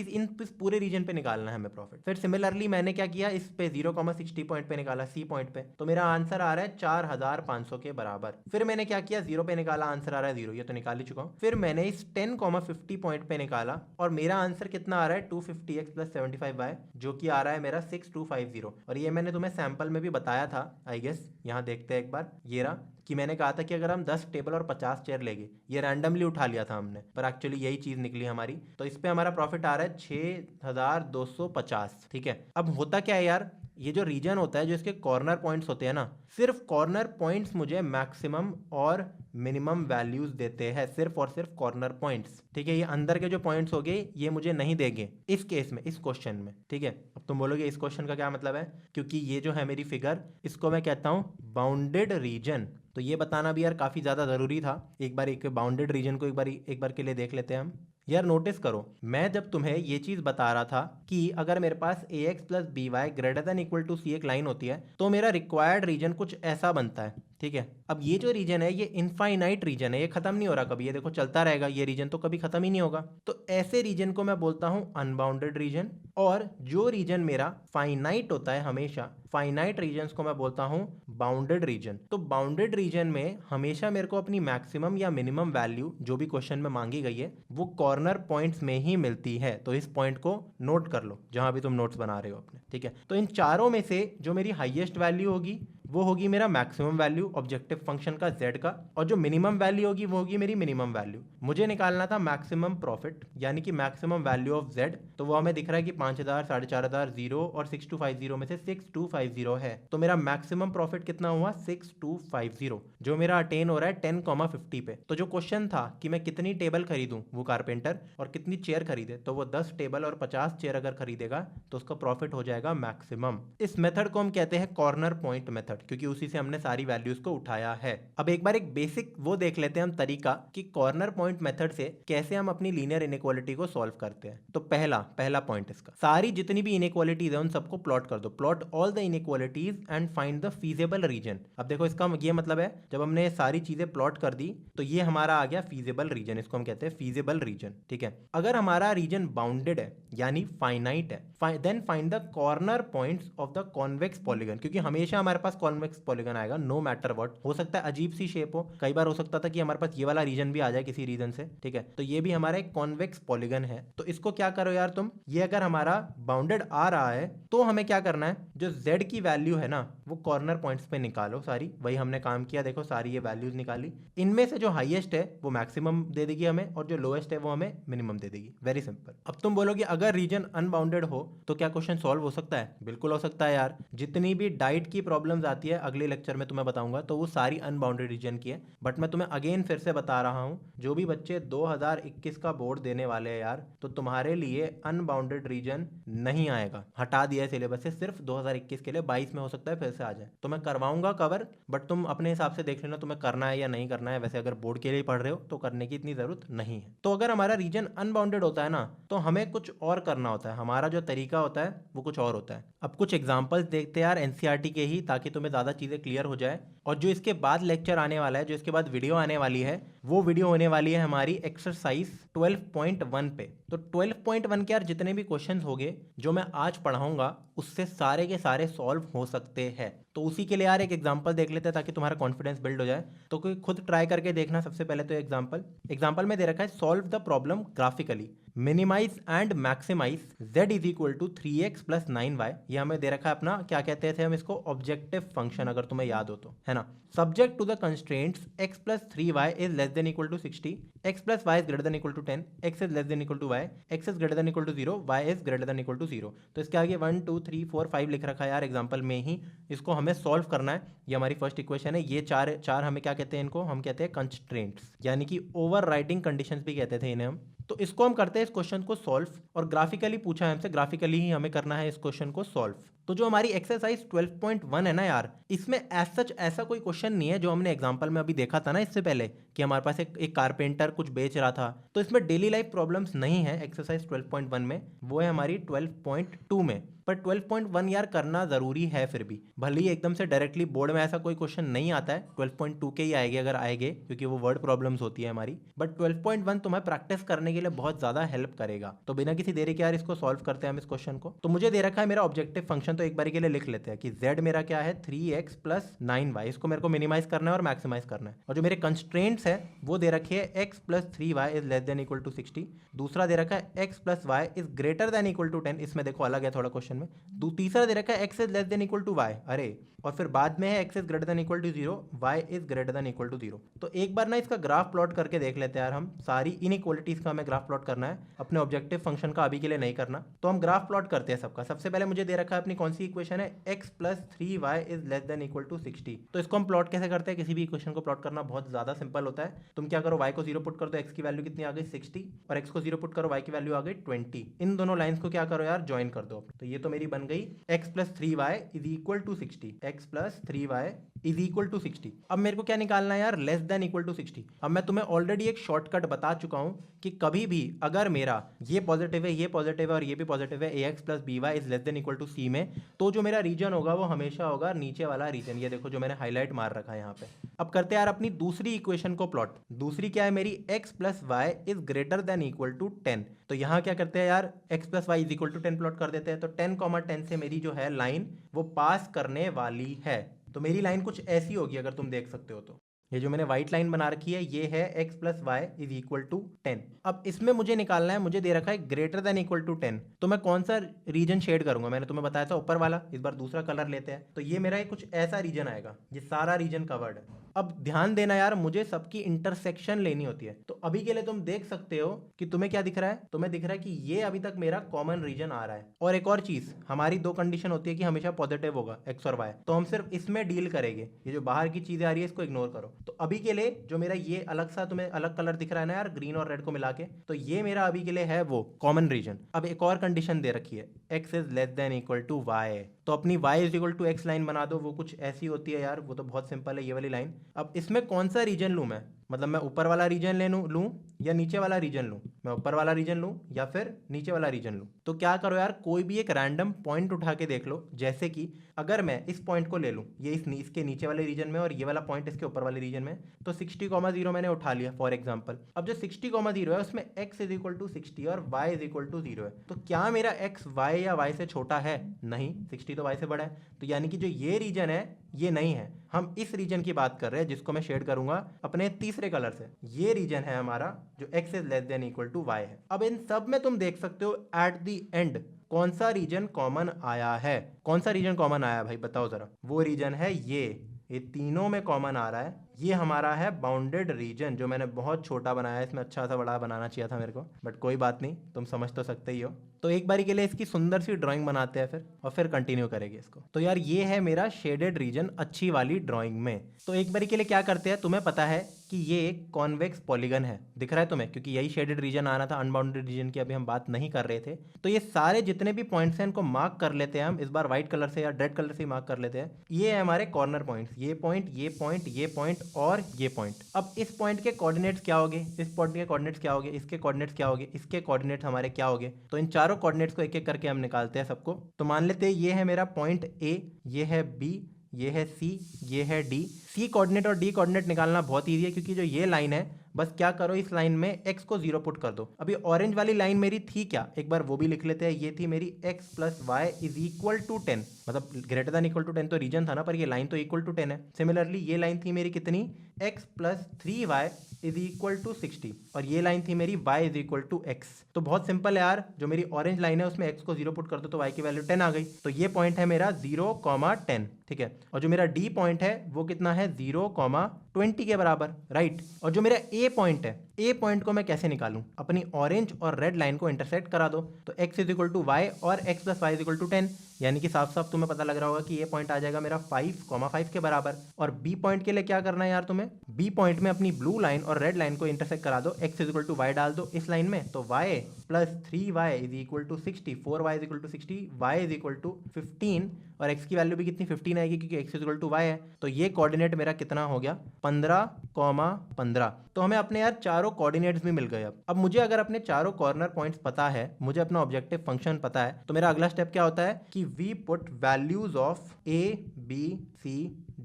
पूरे रीजन पे निकालना है हमें प्रॉफिट। फिर सिमिलरली मैंने क्या किया, इस पे 0,60 पॉइंट पे निकाला, सी पॉइंट पे, तो मेरा आंसर आ रहा है 4,500 के बराबर। फिर मैंने क्या किया, जीरो पे निकाला, आंसर आ रहा है जीरो, ये तो निकाल ही चुका हूं। फिर मैंने इस 10,50 पॉइंट पे निकाला और मेरा आंसर कितना आ रहा है 250x प्लस 75y, जो कि आ रहा है मेरा 6250। और ये मैंने तुम्हें सैंपल में भी बताया था आई गेस, यहाँ देखते हैं एक बार, ये रहा, कि मैंने कहा था कि अगर हम 10 टेबल और 50 चेयर लेंगे, ये रैंडमली उठा लिया था हमने, पर एक्चुअली यही चीज निकली हमारी। तो इस पे हमारा प्रॉफिट आ रहा है 6,250। ठीक है, अब होता क्या है यार, ये जो रीजन होता है, जो इसके कॉर्नर पॉइंट्स होते हैं ना, सिर्फ कॉर्नर पॉइंट्स मुझे मैक्सिमम और मिनिमम वैल्यूज देते हैं, सिर्फ और सिर्फ कॉर्नर पॉइंट्स। ठीक है, ये अंदर के जो पॉइंट्स हो गए ये मुझे नहीं देंगे इस केस में, इस क्वेश्चन में। ठीक है, अब तुम बोलोगे इस क्वेश्चन का क्या मतलब है, क्योंकि ये जो है मेरी फिगर, इसको मैं कहता हूं बाउंडेड रीजन। तो ये बताना भी यार काफी ज्यादा जरूरी था। एक बाउंडेड रीजन को एक बार के लिए देख लेते हैं हम। यार नोटिस करो, मैं जब तुम्हें ये चीज बता रहा था कि अगर मेरे पास ax plus b y greater than equal to c एक लाइन होती है, तो मेरा रिक्वायर्ड रीजन कुछ ऐसा बनता है। ठीक है, अब ये जो रीजन है ये इनफाइनाइट रीजन है, ये खत्म नहीं हो रहा कभी, ये देखो चलता रहेगा, ये रीजन तो कभी खत्म ही नहीं होगा। तो ऐसे रीजन को मैं बोलता हूं अनबाउंडेड रीजन। और जो रीजन मेरा फाइनाइट होता है, हमेशा फाइनाइट रीजन को मैं बोलता हूं बाउंडेड रीजन। तो बाउंडेड रीजन में हमेशा मेरे को अपनी मैक्सिमम या मिनिमम वैल्यू जो भी क्वेश्चन में मांगी गई है वो कॉर्नर पॉइंट्स में ही मिलती है। तो इस पॉइंट को नोट कर लो जहां भी तुम नोट्स बना रहे हो अपने। ठीक है, तो इन चारों में से जो मेरी हाईएस्ट वैल्यू होगी वो होगी मेरा मैक्सिमम वैल्यू ऑब्जेक्टिव फंक्शन का z का, और जो मिनिमम वैल्यू होगी वो होगी मेरी मिनिमम वैल्यू। मुझे निकालना था मैक्सिमम प्रॉफिट, यानी कि मैक्सिमम वैल्यू ऑफ z। तो वो हमें दिख रहा है कि 5,000, 4,500, 0 और 6250 में से 6250 है। तो मेरा मैक्सिमम प्रॉफिट कितना हुआ 6250, जो मेरा अटेन हो रहा है 10,50 पे। तो जो क्वेश्चन था कि मैं कितनी टेबल खरीदूं वो कारपेंटर, और कितनी चेयर खरीदे, तो वो 10 टेबल और 50 चेयर अगर खरीदेगा तो उसका प्रॉफिट हो जाएगा मैक्सिमम। इस मेथड को हम कहते हैं कॉर्नर पॉइंट मेथड, क्योंकि उसी से हमने सारी वैल्यूज को उठाया है। अब एक बार एक बेसिक वो देख लेते हैं हम तरीका कि कॉर्नर पॉइंट मेथड से कैसे हम अपनी लीनियर इनइक्वालिटी को सॉल्व करते हैं। तो पहला पॉइंट इसका, सारी जितनी भी इनइक्वालिटीज है उन सबको प्लॉट कर दो। Plot all the inequalities and find the feasible reason. अब देखो इसका ये मतलब है, जब हमने सारी चीजें प्लॉट कर दी तो ये हमारा आ गया फीजिबल रीजन, इसको हम कहते हैं फीजिबल रीजन। ठीक है, अगर हमारा रीजन बाउंडेड है यानी फाइनाइट है, then find the corner points of the convex polygon, क्योंकि हमेशा हमारे पास कॉन्वेक्स पॉलीगन आएगा नो मैटर व्हाट। हो सकता है अजीब सी शेप हो, कई बार हो सकता था कि हमारे पास ये वाला रीजन भी आ जाए किसी रीजन से। ठीक है, तो ये भी हमारा एक कॉन्वेक्स पॉलीगन है। तो इसको क्या करो यार तुम, ये अगर हमारा बाउंडेड आ रहा है तो हमें क्या करना है, जो z की वैल्यू है ना वो कॉर्नर पॉइंट्स पे निकालो सारी। वही हमने काम किया, देखो सारी ये वैल्यूज निकाली, इनमें से जो हाईएस्ट है वो मैक्सिमम दे देगी हमें, और जो लोएस्ट है वो हमें मिनिमम दे देगी। Very simple. अब तुम बोलोगे अगर रीजन अनबाउंडेड हो तो क्या क्वेश्चन सॉल्व हो सकता है? बिल्कुल हो सकता है यार। जितनी भी डाइट की प्रॉब्लम्स आती है अगले लेक्चर में तुम्हें बताऊंगा, तो वो सारी अनबाउंडेड रीजन की है। बट मैं तुम्हें अगेन फिर से बता रहा हूं, जो भी बच्चे 2021 का बोर्ड देने वाले हैं यार, तो तुम्हारे लिए अनबाउंडेड रीजन नहीं आएगा, हटा दिया है सिलेबस से, सिर्फ 2021 के लिए। 22 में हो सकता है फिर से आ जाए, तो मैं करवाऊंगा कवर, बट तुम अपने हिसाब से देख लेना तुम्हें करना है या नहीं करना है। वैसे अगर बोर्ड के लिए पढ़ रहे हो तो करने की इतनी जरूरत नहीं है। तो अगर हमारा रीजन अनबाउंडेड होता है ना, तो हमें कुछ और करना होता है, हमारा जो तरीका होता है वो कुछ और होता है। अब कुछ एग्जांपल्स देखते हैं यार एनसीईआरटी के ही, ताकि तुम्हें ज्यादा चीजें क्लियर हो जाए। और जो इसके बाद लेक्चर आने वाला है, जो इसके बाद वीडियो आने वाली है, वो वीडियो होने वाली है हमारी एक्सरसाइज 12.1 पे। तो 12.1 के यार जितने भी क्वेश्चंस होंगे जो मैं आज पढ़ाऊंगा उससे सारे के सारे सॉल्व हो सकते हैं। तो उसी के लिए यार एक एग्जांपल देख लेते हैं ताकि तुम्हारा कॉन्फिडेंस बिल्ड हो जाए। तो कोई खुद ट्राई करके देखना। सबसे पहले तो एग्जांपल में दे रखा है solve the problem graphically, minimize and maximize z is equal to 3x plus 9y। ये हमें दे रखा है अपना, क्या कहते थे हम इसको, ऑब्जेक्टिव फंक्शन, अगर तुम्हें याद हो तो, है ना। Subject to the constraints x plus 3y is less than equal to 60, x plus y is greater than equal to 10, x is less than equal to y, x is greater than equal to 0, y is greater than equal to 0। तो इसके आगे 1 2 3 4 5 लिख रखा है यार example में ही। इसको हमें सॉल्व करना है। ये हमारी फर्स्ट इक्वेशन है। ये चार हमें क्या कहते हैं, इनको हम कहते हैं कंस्ट्रेंट्स, यानी कि ओवर राइडिंग कंडीशंस भी कहते थे इन्हें हम। तो इसको हम करते हैं इस क्वेश्चन को सॉल्व, और ग्राफिकली पूछा है हमसे, ग्राफिकली ही हमें करना है इस क्वेश्चन को सॉल्व। तो जो हमारी एक्सरसाइज 12.1 है ना यार, इसमें एज सच ऐसा कोई क्वेश्चन नहीं है जो हमने एग्जांपल में अभी देखा था ना इससे पहले कि हमारे पास एक कारपेंटर कुछ बेच रहा था। तो इसमें डेली लाइफ प्रॉब्लम्स नहीं है एक्सरसाइज 12.1 में, वो है हमारी 12.2 में। पर 12.1 यार करना जरूरी है फिर भी, भले ही एकदम से डायरेक्टली बोर्ड में ऐसा कोई क्वेश्चन नहीं आता है। 12.2 के ही आएंगे अगर आएंगे, क्योंकि वो वर्ड प्रॉब्लम्स होती है हमारी। बट 12.1 तुम्हें प्रैक्टिस करने के लिए बहुत ज्यादा हेल्प करेगा। तो बिना किसी देरी के यार इसको सॉल्व करते हैं हम इस क्वेश्चन को। तो मुझे दे रखा है मेरा ऑब्जेक्टिव फंक्शन, तो एक बार के लिए लिख लेते हैं कि z मेरा क्या है 3x प्लस 9y। इसको मेरे को मिनिमाइज करना है और मैक्सिमाइज करना है। और जो मेरे कंस्ट्रेंट्स है वो दे रखे है x plus 3y is less than equal to 60। दूसरा दे रखा है x plus y is greater than equal to 10। इसमें देखो अलग है थोड़ा क्वेश्चन में। तीसरा दे रखा है x is less than equal to y, अरे, और फिर बाद में है x is greater than equal to 0, y is greater than equal to 0। तो एक बार ना इसका ग्राफ प्लॉट करके देख लेते हैं यार हम। सारी इनइक्वालिटीज का हमें ग्राफ प्लॉट करना है, अपने ऑब्जेक्टिव फंक्शन का अभी के लिए नहीं करना। तो हम ग्राफ प्लॉट करते हैं सबका। सबसे पहले मुझे दे रखा है अपनी कौन सी इक्वेशन है, x plus 3y is less than equal to 60। तो इसको हम प्लॉट कैसे करते हैं, किसी भी इक्वेशन को प्लॉट करना बहुत ज्यादा सिंपल होता है। तुम क्या करो, y को 0 पुट कर दो, x की वैल्यू कितनी आ गई 60, और x को 0 पुट करो, y की वैल्यू आ गई 20। इन दोनों लाइंस को क्या करो यार, ज्वाइन कर दो। तो ये तो मेरी बन गई x plus 3y is equal to 60, x plus 3y is equal to 60। अब मेरे को क्या निकालना है यार, लेस देन इक्वल टू 60। अब मैं तुम्हें ऑलरेडी एक शॉर्टकट बता चुका हूं कि कभी भी अगर मेरा ये पॉजिटिव है, ये पॉजिटिव है और ये भी पॉजिटिव है, ax plus by is less than equal to c में, तो जो मेरा रीजन होगा वो हमेशा होगा नीचे वाला रीजन। ये देखो जो मैंने हाईलाइट मार रखा है यहाँ पे। अब करते हैं यार अपनी दूसरी इक्वेशन को प्लॉट। दूसरी क्या है मेरी, x plus y is greater than equal to 10। तो यहाँ क्या करते हैं यार, x plus y is equal to 10 plot कर देते हैं। तो 10,10 से मेरी जो है लाइन वो पास करने वाली है। तो मेरी लाइन कुछ ऐसी होगी, अगर तुम देख सकते हो तो। ये जो मैंने व्हाइट लाइन बना रखी है ये है x plus y is equal to 10। अब इसमें मुझे निकालना है, मुझे दे रखा है ग्रेटर देन इक्वल टू 10। तो मैं कौन सा रीजन शेड करूंगा, मैंने तुम्हें बताया था ऊपर वाला। इस बार दूसरा कलर लेते हैं। तो ये मेरा कुछ ऐसा रीजन आएगा, ये सारा रीजन कवर्ड है। अब ध्यान देना यार, मुझे सबकी इंटरसेक्शन लेनी होती है। तो अभी के लिए तुम देख सकते हो कि तुम्हें क्या दिख रहा है, तुम्हें दिख रहा है कि ये अभी तक मेरा कॉमन रीजन आ रहा है। और एक और चीज, हमारी दो कंडीशन होती है कि हमेशा पॉजिटिव होगा x और y, तो हम सिर्फ इसमें डील करेंगे। ये जो बाहर की चीजें आ रही है इसको इग्नोर करो। तो अभी के लिए जो मेरा ये अलग सा तुम्हें अलग कलर दिख रहा है ना यार, ग्रीन और रेड को मिला के, तो ये मेरा अभी के लिए है वो कॉमन रीजन। अब एक और कंडीशन दे रखी है, x is less than equal to y। तो अपनी y is equal to x line बना दो, वो कुछ ऐसी होती है यार, वो तो बहुत सिंपल है ये वाली लाइन। अब इसमें कौन सा रीजन लूं मैं, मतलब मैं ऊपर वाला रीजन लूं या नीचे वाला रीजन लूं, मैं ऊपर वाला रीजन लूं या फिर नीचे वाला रीजन लूं। तो क्या करो यार, कोई भी एक रैंडम पॉइंट उठा के देख लो। जैसे कि अगर मैं इस पॉइंट को ले लूं, ये इसके नीचे वाले रीजन में और ये वाला पॉइंट इसके ऊपर वाले रीजन में, तो 60,0 मैंने उठा लिया फॉर एग्जांपल। अब जो 60,0 है उसमें x इज इक्वल टू 60 और y इज इक्वल टू 0 है। तो क्या मेरा x y या y से छोटा है? नहीं, 60 तो y से बड़ा है। तो यानी कि जो ये रीजन है ये नहीं है। हम इस रीजन की बात कर रहे हैं जिसको मैं शेड करूंगा अपने तीसरे कलर से। ये रीजन है हमारा जो x is less than equal to y है। अब इन सब में तुम देख सकते हो एट द एंड कौन सा रीजन कॉमन आया है। कौन सा रीजन कॉमन आया भाई बताओ जरा। वो रीजन है ये तीनों में कॉमन आ रहा है। ये हमारा है बाउंडेड रीजन, जो मैंने बहुत छोटा बनाया है। इसमें अच्छा सा बड़ा बनाना चाहिए था मेरे को, बट कोई बात नहीं, तुम समझ तो सकते ही हो। तो एक बारी के लिए इसकी सुंदर सी ड्राइंग बनाते हैं फिर, और फिर कंटिन्यू करेंगे इसको। तो यार ये है मेरा शेडेड रीजन अच्छी वाली ड्राइंग में। तो एक बारी के लिए क्या करते हैं, तुम्हें पता है कि ये एक कॉन्वेक्स पॉलीगन है, दिख रहा है तुम्हें, क्योंकि यही शेडेड रीजन आना था। अनबाउंडेड रीजन की अभी हम बात नहीं कर रहे थे। तो ये सारे जितने भी पॉइंट्स हैं इनको मार्क कर लेते हैं हम इस बार व्हाइट कलर से या रेड कलर से मार्क कर लेते हैं। ये है हमारे कॉर्नर पॉइंट्स, ये पॉइंट, ये पॉइंट, ये पॉइंट और ये पॉइंट। अब इस पॉइंट के कोऑर्डिनेट्स क्या होंगे, इस पॉइंट के कोऑर्डिनेट्स क्या होंगे, इसके कोऑर्डिनेट्स क्या होंगे, इसके कोऑर्डिनेट्स हमारे क्या होंगे। तो इन चारों कोऑर्डिनेट्स को एक एक करके हम निकालते हैं सबको। तो मान लेते हैं ये है मेरा पॉइंट ए, ये है बी, ये है सी, ये है डी। सी कोऑर्डिनेट और डी कोऑर्डिनेट निकालना बहुत ईजी है, क्योंकि जो ये लाइन है बस क्या करो, इस लाइन में x को 0 पुट कर दो। अभी ऑरेंज वाली लाइन मेरी थी क्या, एक बार वो भी लिख लेते हैं। ये थी मेरी x plus y is equal to 10, मतलब ग्रेटर देन इक्वल टू 10 तो रीजन था ना, पर ये लाइन तो इक्वल टू 10 है। सिमिलरली ये लाइन थी मेरी कितनी, x plus 3y is equal to 60, और ये लाइन थी मेरी y is equal to x। तो बहुत सिंपल है यार, जो मेरी ऑरेंज लाइन है उसमें x को 0 पुट कर दो तो y की वैल्यू 10 आ गई। तो ये पॉइंट है मेरा 0,10, ठीक है। और जो मेरा D पॉइंट है वो कितना है, 0,20 के बराबर, राइट। और जो मेरा A पॉइंट है, A पॉइंट को मैं कैसे निकालूं, अपनी ऑरेंज और रेड लाइन को इंटरसेक्ट करा दो। तो x is equal to y और x plus y is equal to 10, यानी कि साफ साफ तुम्हें पता लग रहा होगा कि ये पॉइंट आ जाएगा मेरा 5,5 के बराबर। और B पॉइंट के लिए क्या करना है यार तुम्हें, B पॉइंट में अपनी ब्लू लाइन और रेड लाइन को इंटरसेक्ट करा दो, x is equal to y डाल दो इस लाइन में, तो y plus 3y is equal to 60, 4y is equal to 60, y is equal to 15, और x की वैल्यू भी कितनी 15 आएगी क्योंकि x is equal to y है। तो ये कोऑर्डिनेट मेरा कितना हो गया, 15,15। तो हमें अपने यार चारों कोऑर्डिनेट्स भी मिल गए। अब मुझे अगर अपने चारों कॉर्नर पॉइंट्स पता है, मुझे अपना ऑब्जेक्टिव फंक्शन पता है, तो मेरा अगला स्टेप क्या होता है कि we put values of a b c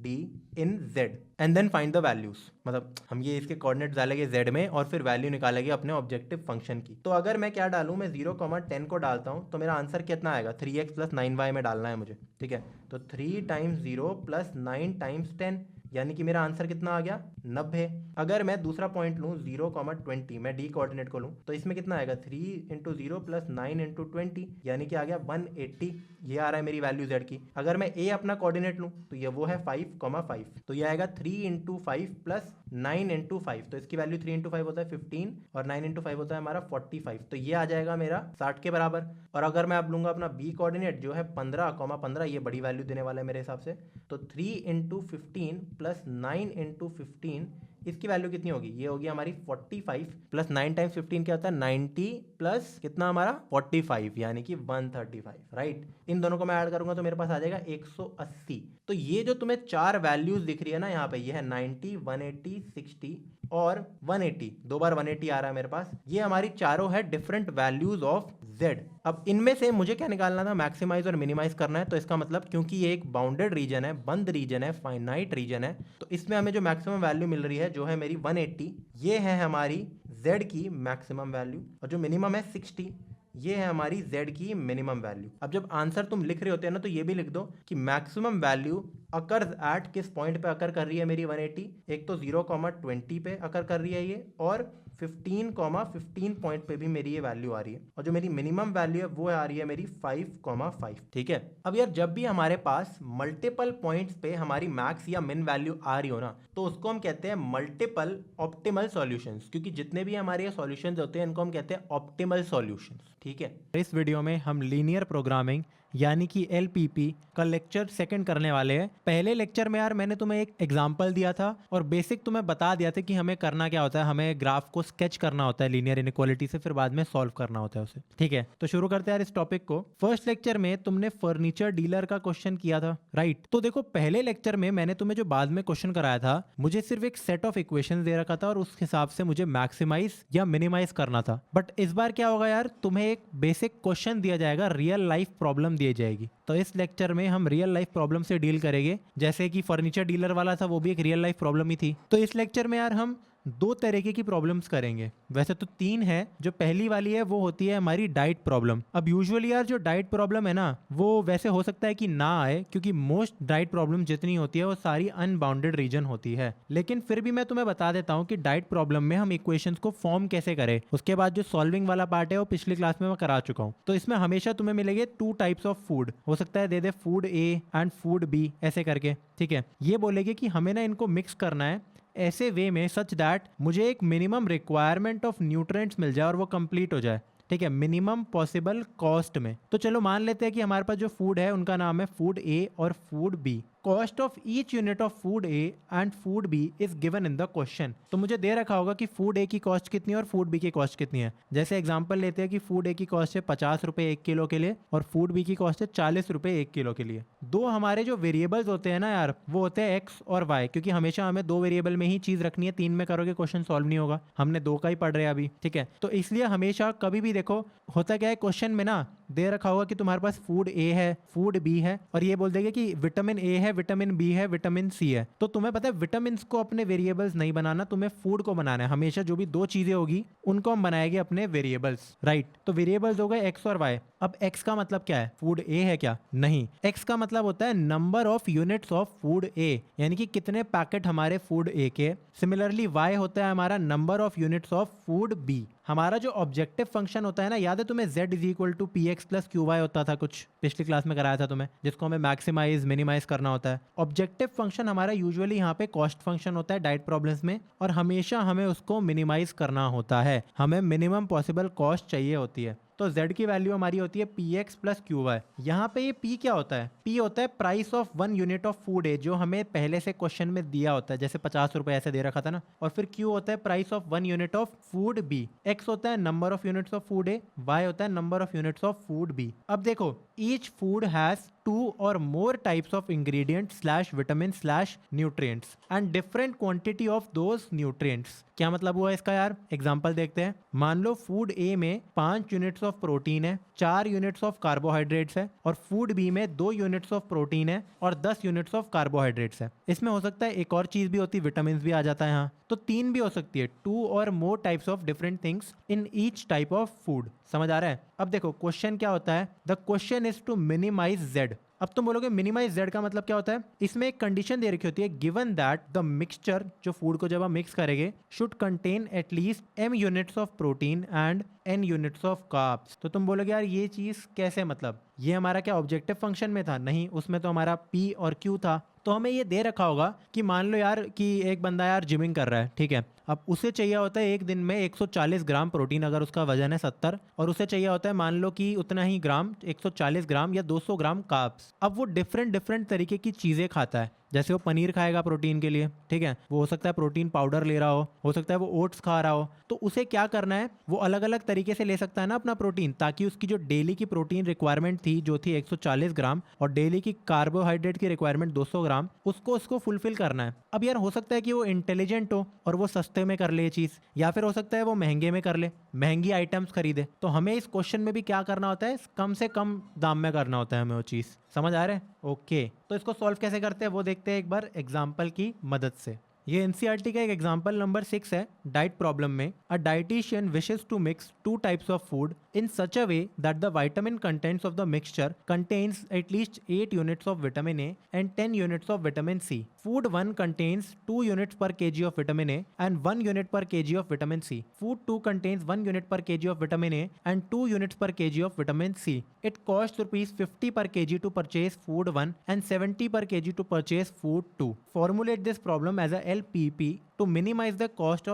d in z and then find the values. मतलब हम ये इसके कोऑर्डिनेट डालेंगे z में और फिर वैल्यू निकालेंगे अपने ऑब्जेक्टिव फंक्शन की। तो अगर मैं क्या डालूं, मैं 0,10 को डालता हूं तो मेरा आंसर कितना आएगा, 3x प्लस 9y में डालना है मुझे, ठीक है। तो 3 टाइम्स 0 प्लस 9 टाइम्स 10, यानी कि मेरा आंसर कितना आ गया, 90। अगर मैं दूसरा पॉइंट लूँ 0,20, मैं डी कोऑर्डिनेट को लूँ तो इसमें कितना आएगा, 3 इंटू 0 प्लस 9 इंटू 20, यानी कि आ गया 180। ये आ रहा है मेरी वैल्यू z की। अगर मैं a अपना कोऑर्डिनेट लूँ तो ये वो है 5,5, तो ये आएगा 3 इंटू 5 प्लस 9 इंटू 5, तो इसकी वैल्यू 3 इंटू 5 होता है 15 और 9 इंटू 5 होता है हमारा 45, तो ये आ जाएगा मेरा 60 के बराबर। और अगर मैं अब लूँगा अपना b कोऑर्डिनेट जो है 15,15, ये बड़ी वैल्यू देने वाला है मेरे हिसाब से, तो 3 इंटू 15 प्लस 9 इंटू 15, इसकी वैल्यू कितनी होगी, ये होगी हमारी 45 प्लस 9 टाइम्स 15 क्या होता है 90 प्लस कितना हमारा 45, यानी कि 135, राइट। इन दोनों को मैं ऐड करूंगा तो मेरे पास आ जाएगा 180। तो ये जो तुम्हें चार वैल्यूज दिख रही है ना यहाँ पे, ये है 90, 180, 60 और 180, दो बार 180 आ रहा है मेरे पास। ये हमारी चारों है डिफरेंट वैल्यूज ऑफ z। अब इनमें से मुझे क्या निकालना था, मैक्सिमाइज और मिनिमाइज करना है। तो इसका मतलब क्योंकि ये एक बाउंडेड रीजन है, बंद रीजन है, फाइनाइट रीजन है, तो इसमें हमें जो मैक्सिमम वैल्यू मिल रही है जो है मेरी 180, ये है हमारी z की मैक्सिमम वैल्यू, और जो मिनिमम है 60, ये है हमारी z की मिनिमम वैल्यू। अब जब आंसर तुम लिख रहे होते हैं ना, तो ये भी लिख दो कि मैक्सिमम वैल्यू अकर्स एट किस पॉइंट पे अकर कर रही है मेरी 180, एक तो 0,20 पे अकर कर रही है ये, और 15,15 पॉइंट पे भी मेरी ये वैल्यू आ रही है, और जो मेरी मिनिमम वैल्यू है वो आ रही है मेरी 5,5, ठीक है। अब यार जब भी हमारे पास मल्टीपल पॉइंट्स पे हमारी मैक्स या मिन वैल्यू आ रही हो ना, तो उसको हम कहते हैं मल्टीपल ऑप्टिमल सॉल्यूशंस, क्योंकि जितने भी हमारे ये सॉल्यूशंस होते हैं इनको हम कहते हैं ऑप्टिमल सॉल्यूशंस, ठीक है। इस वीडियो में हम लीनियर प्रोग्रामिंग यानी कि LPP का लेक्चर सेकंड करने वाले हैं। पहले लेक्चर में यार मैंने तुम्हें एक एग्जांपल दिया था और बेसिक तुम्हें बता दिया था कि हमें करना क्या होता है, हमें ग्राफ को स्केच करना होता है लीनियर इनइक्वालिटी से, फिर बाद में सॉल्व करना होता है उसे, ठीक है। तो शुरू करते हैं यार इस टॉपिक को। फर्स्ट लेक्चर में तुमने फर्नीचर डीलर का क्वेश्चन किया था, राइट। तो देखो पहले लेक्चर में मैंने तुम्हें जो बाद में क्वेश्चन कराया था, मुझे सिर्फ एक सेट ऑफ इक्वेशन दे रखा था और उस हिसाब से मुझे मैक्सिमाइज या मिनिमाइज करना था। बट इस बार क्या होगा यार, तुम्हें एक बेसिक क्वेश्चन दिया जाएगा, रियल लाइफ प्रॉब्लम दी जाएगी। तो इस लेक्चर में हम रियल लाइफ प्रॉब्लम से डील करेंगे, जैसे कि फर्नीचर डीलर वाला था वो भी एक रियल लाइफ प्रॉब्लम ही थी। तो इस लेक्चर में यार हम दो तरीके की प्रॉब्लम्स करेंगे, वैसे तो तीन है। जो पहली वाली है वो होती है हमारी डाइट प्रॉब्लम। अब यूजुअली यार जो डाइट प्रॉब्लम है ना, वो वैसे हो सकता है कि ना आए, क्योंकि मोस्ट डाइट प्रॉब्लम जितनी होती है वो सारी अनबाउंडेड रीजन होती है। लेकिन फिर भी मैं तुम्हें बता देता हूँ कि डाइट प्रॉब्लम में हम इक्वेशंस को फॉर्म कैसे करें। उसके बाद जो सॉल्विंग वाला पार्ट है वो पिछली क्लास में मैं करा चुका हूँ। तो इसमें हमेशा तुम्हें मिलेंगे 2 टाइप्स ऑफ फूड, हो सकता है दे दे food A and food B ऐसे करके, ठीक है। ये बोलेगे कि हमें ना इनको मिक्स करना है ऐसे वे में सच दैट मुझे एक मिनिमम रिक्वायरमेंट ऑफ न्यूट्रिएंट्स मिल जाए और वो कंप्लीट हो जाए, ठीक है, मिनिमम पॉसिबल कॉस्ट में। तो चलो मान लेते हैं कि हमारे पास जो फूड है उनका नाम है फूड A और food B। Cost of each unit of food A and food B is given in the question. तो मुझे दे रखा होगा कि फूड A की कॉस्ट कितनी है और फूड B की कॉस्ट कितनी है। जैसे एग्जांपल लेते हैं कि फूड A की कॉस्ट है 50 रुपये 1 किलो के लिए और फूड B की कॉस्ट है 40 रुपये 1 किलो के लिए। दो हमारे जो वेरिएबल्स होते हैं ना यार, वो होते हैं x और y, क्योंकि हमेशा हमें 2 वेरिएबल में ही चीज रखनी है, 3 में करोगे क्वेश्चन सॉल्व नहीं होगा, हमने 2 का ही पढ़ रहे हैं अभी, ठीक है। तो इसलिए हमेशा कभी भी देखो होता क्या है, क्वेश्चन में ना दे रखा होगा कि तुम्हारे पास फूड A है, फूड B है, और ये बोल देगा कि विटामिन A है, है, विटामिन बी है, विटामिन सी है। तो तुम्हें पता है विटामिन को अपने वेरिएबल्स नहीं बनाना, तुम्हें फूड को बनाना है। हमेशा जो भी दो चीजें होगी उनको हम बनाएंगे अपने वेरिएबल्स, राइट। तो वेरिएबल्स हो गए एक्स और वाई। अब एक्स का मतलब क्या है? फूड ए है क्या? नहीं, एक्स का मतलब होता है number of units of food A, यानी कि कितने पैकेट हमारे फूड ए के। सिमिलरली वाई होता है हमारा number of units of food B. हमारा जो ऑब्जेक्टिव फंक्शन होता है ना, याद है तुम्हें z is equal to p x plus q y होता था, कुछ पिछली क्लास में कराया था तुम्हें, जिसको हमें मैक्सिमाइज मिनिमाइज करना होता है। ऑब्जेक्टिव फंक्शन हमारा यूजुअली यहाँ पे कॉस्ट फंक्शन होता है डाइट प्रॉब्लम्स में, और हमेशा हमें उसको मिनिमाइज करना होता है, हमें मिनिमम पॉसिबल कॉस्ट चाहिए होती है। तो z की वैल्यू हमारी होती है p x plus q y. यहाँ पे ये p क्या होता है? p होता है price of 1 unit of food A, जो हमें पहले से क्वेश्चन में दिया होता है, जैसे 50 रुपए ऐसे दे रखा था ना। और फिर q होता है price of 1 unit of food b, x होता है number of units of food A, y होता है number of units of food b। अब देखो, each food has 2 or more types of ingredients / vitamins / nutrients and different quantity of those nutrients। क्या मतलब हुआ इसका यार? एग्जाम्पल देखते हैं। मान लो फूड ए में 5 यूनिट्स ऑफ प्रोटीन है, 4 यूनिट्स ऑफ कार्बोहाइड्रेट्स है, और फूड बी में 2 यूनिट्स ऑफ प्रोटीन है और 10 यूनिट्स ऑफ कार्बोहाइड्रेट्स है। इसमें हो सकता है एक और चीज भी होती है, विटामिन भी आ जाता है यहाँ। तो 3 भी हो सकती है, 2 or more types of different things in each type of food। समझ आ रहा है? अब देखो क्वेश्चन क्या होता है, the question is to minimize z। अब तुम बोलोगे मिनिमाइज z का मतलब क्या होता है? इसमें एक कंडीशन दे रखी होती है, गिवन दैट द मिक्सचर, जो फूड को जब हम मिक्स करेंगे, should contain at least m units of protein and n units of carbs. तो तुम बोलोगे यार ये चीज कैसे, मतलब ये हमारा क्या ऑब्जेक्टिव फंक्शन में था? नहीं, उसमें तो हमारा p और q था। तो हमें ये दे रखा होगा कि मान लो यार कि एक बंदा यार जिमिंग कर रहा है, ठीक है। अब उसे चाहिए होता है एक दिन में 140 ग्राम प्रोटीन, अगर उसका वजन है 70, और उसे चाहिए होता है मान लो कि उतना ही ग्राम, 140 ग्राम या 200 ग्राम कार्ब्स। अब वो डिफरेंट तरीके की चीजें खाता है, जैसे वो पनीर खाएगा प्रोटीन के लिए, ठीक है, वो हो सकता है प्रोटीन पाउडर ले रहा हो सकता है वो ओट्स खा रहा हो। तो उसे क्या करना है, वो अलग अलग तरीके से ले सकता है ना अपना प्रोटीन, ताकि उसकी जो डेली की प्रोटीन रिक्वायरमेंट थी जो थी 140 ग्राम, और डेली की कार्बोहाइड्रेट की रिक्वायरमेंट 200 ग्राम, उसको फुलफिल करना है। अब यार हो सकता है कि वो इंटेलिजेंट हो और वो सस्ते में कर ले ये चीज, या फिर हो सकता है वो महंगे में कर ले, महंगी आइटम्स खरीदे। तो हमें इस क्वेश्चन में भी क्या करना होता है, कम से कम दाम में करना होता है हमें वो चीज। समझ आ रहा है? ओके, तो इसको सॉल्व कैसे करते हैं वो देखते हैं एक बार एग्जाम्पल की मदद से। ये एनसीईआरटी का एक एग्जाम्पल नंबर 6 है डाइट प्रॉब्लम में। A dietitian wishes to mix 2 types of food in such a way that the vitamin contents of the mixture contains at least 8 units of vitamin A and 10 units of vitamin C. Food 1 contains 2 units per KG of vitamin A and 1 unit per KG of vitamin C. Food 2 contains 1 unit per KG of vitamin A and 2 units per KG of vitamin C. It costs ₹50 per kg to purchase food 1 and 70 per kg to purchase food 2. Formulate this problem as a LPP to minimize the cost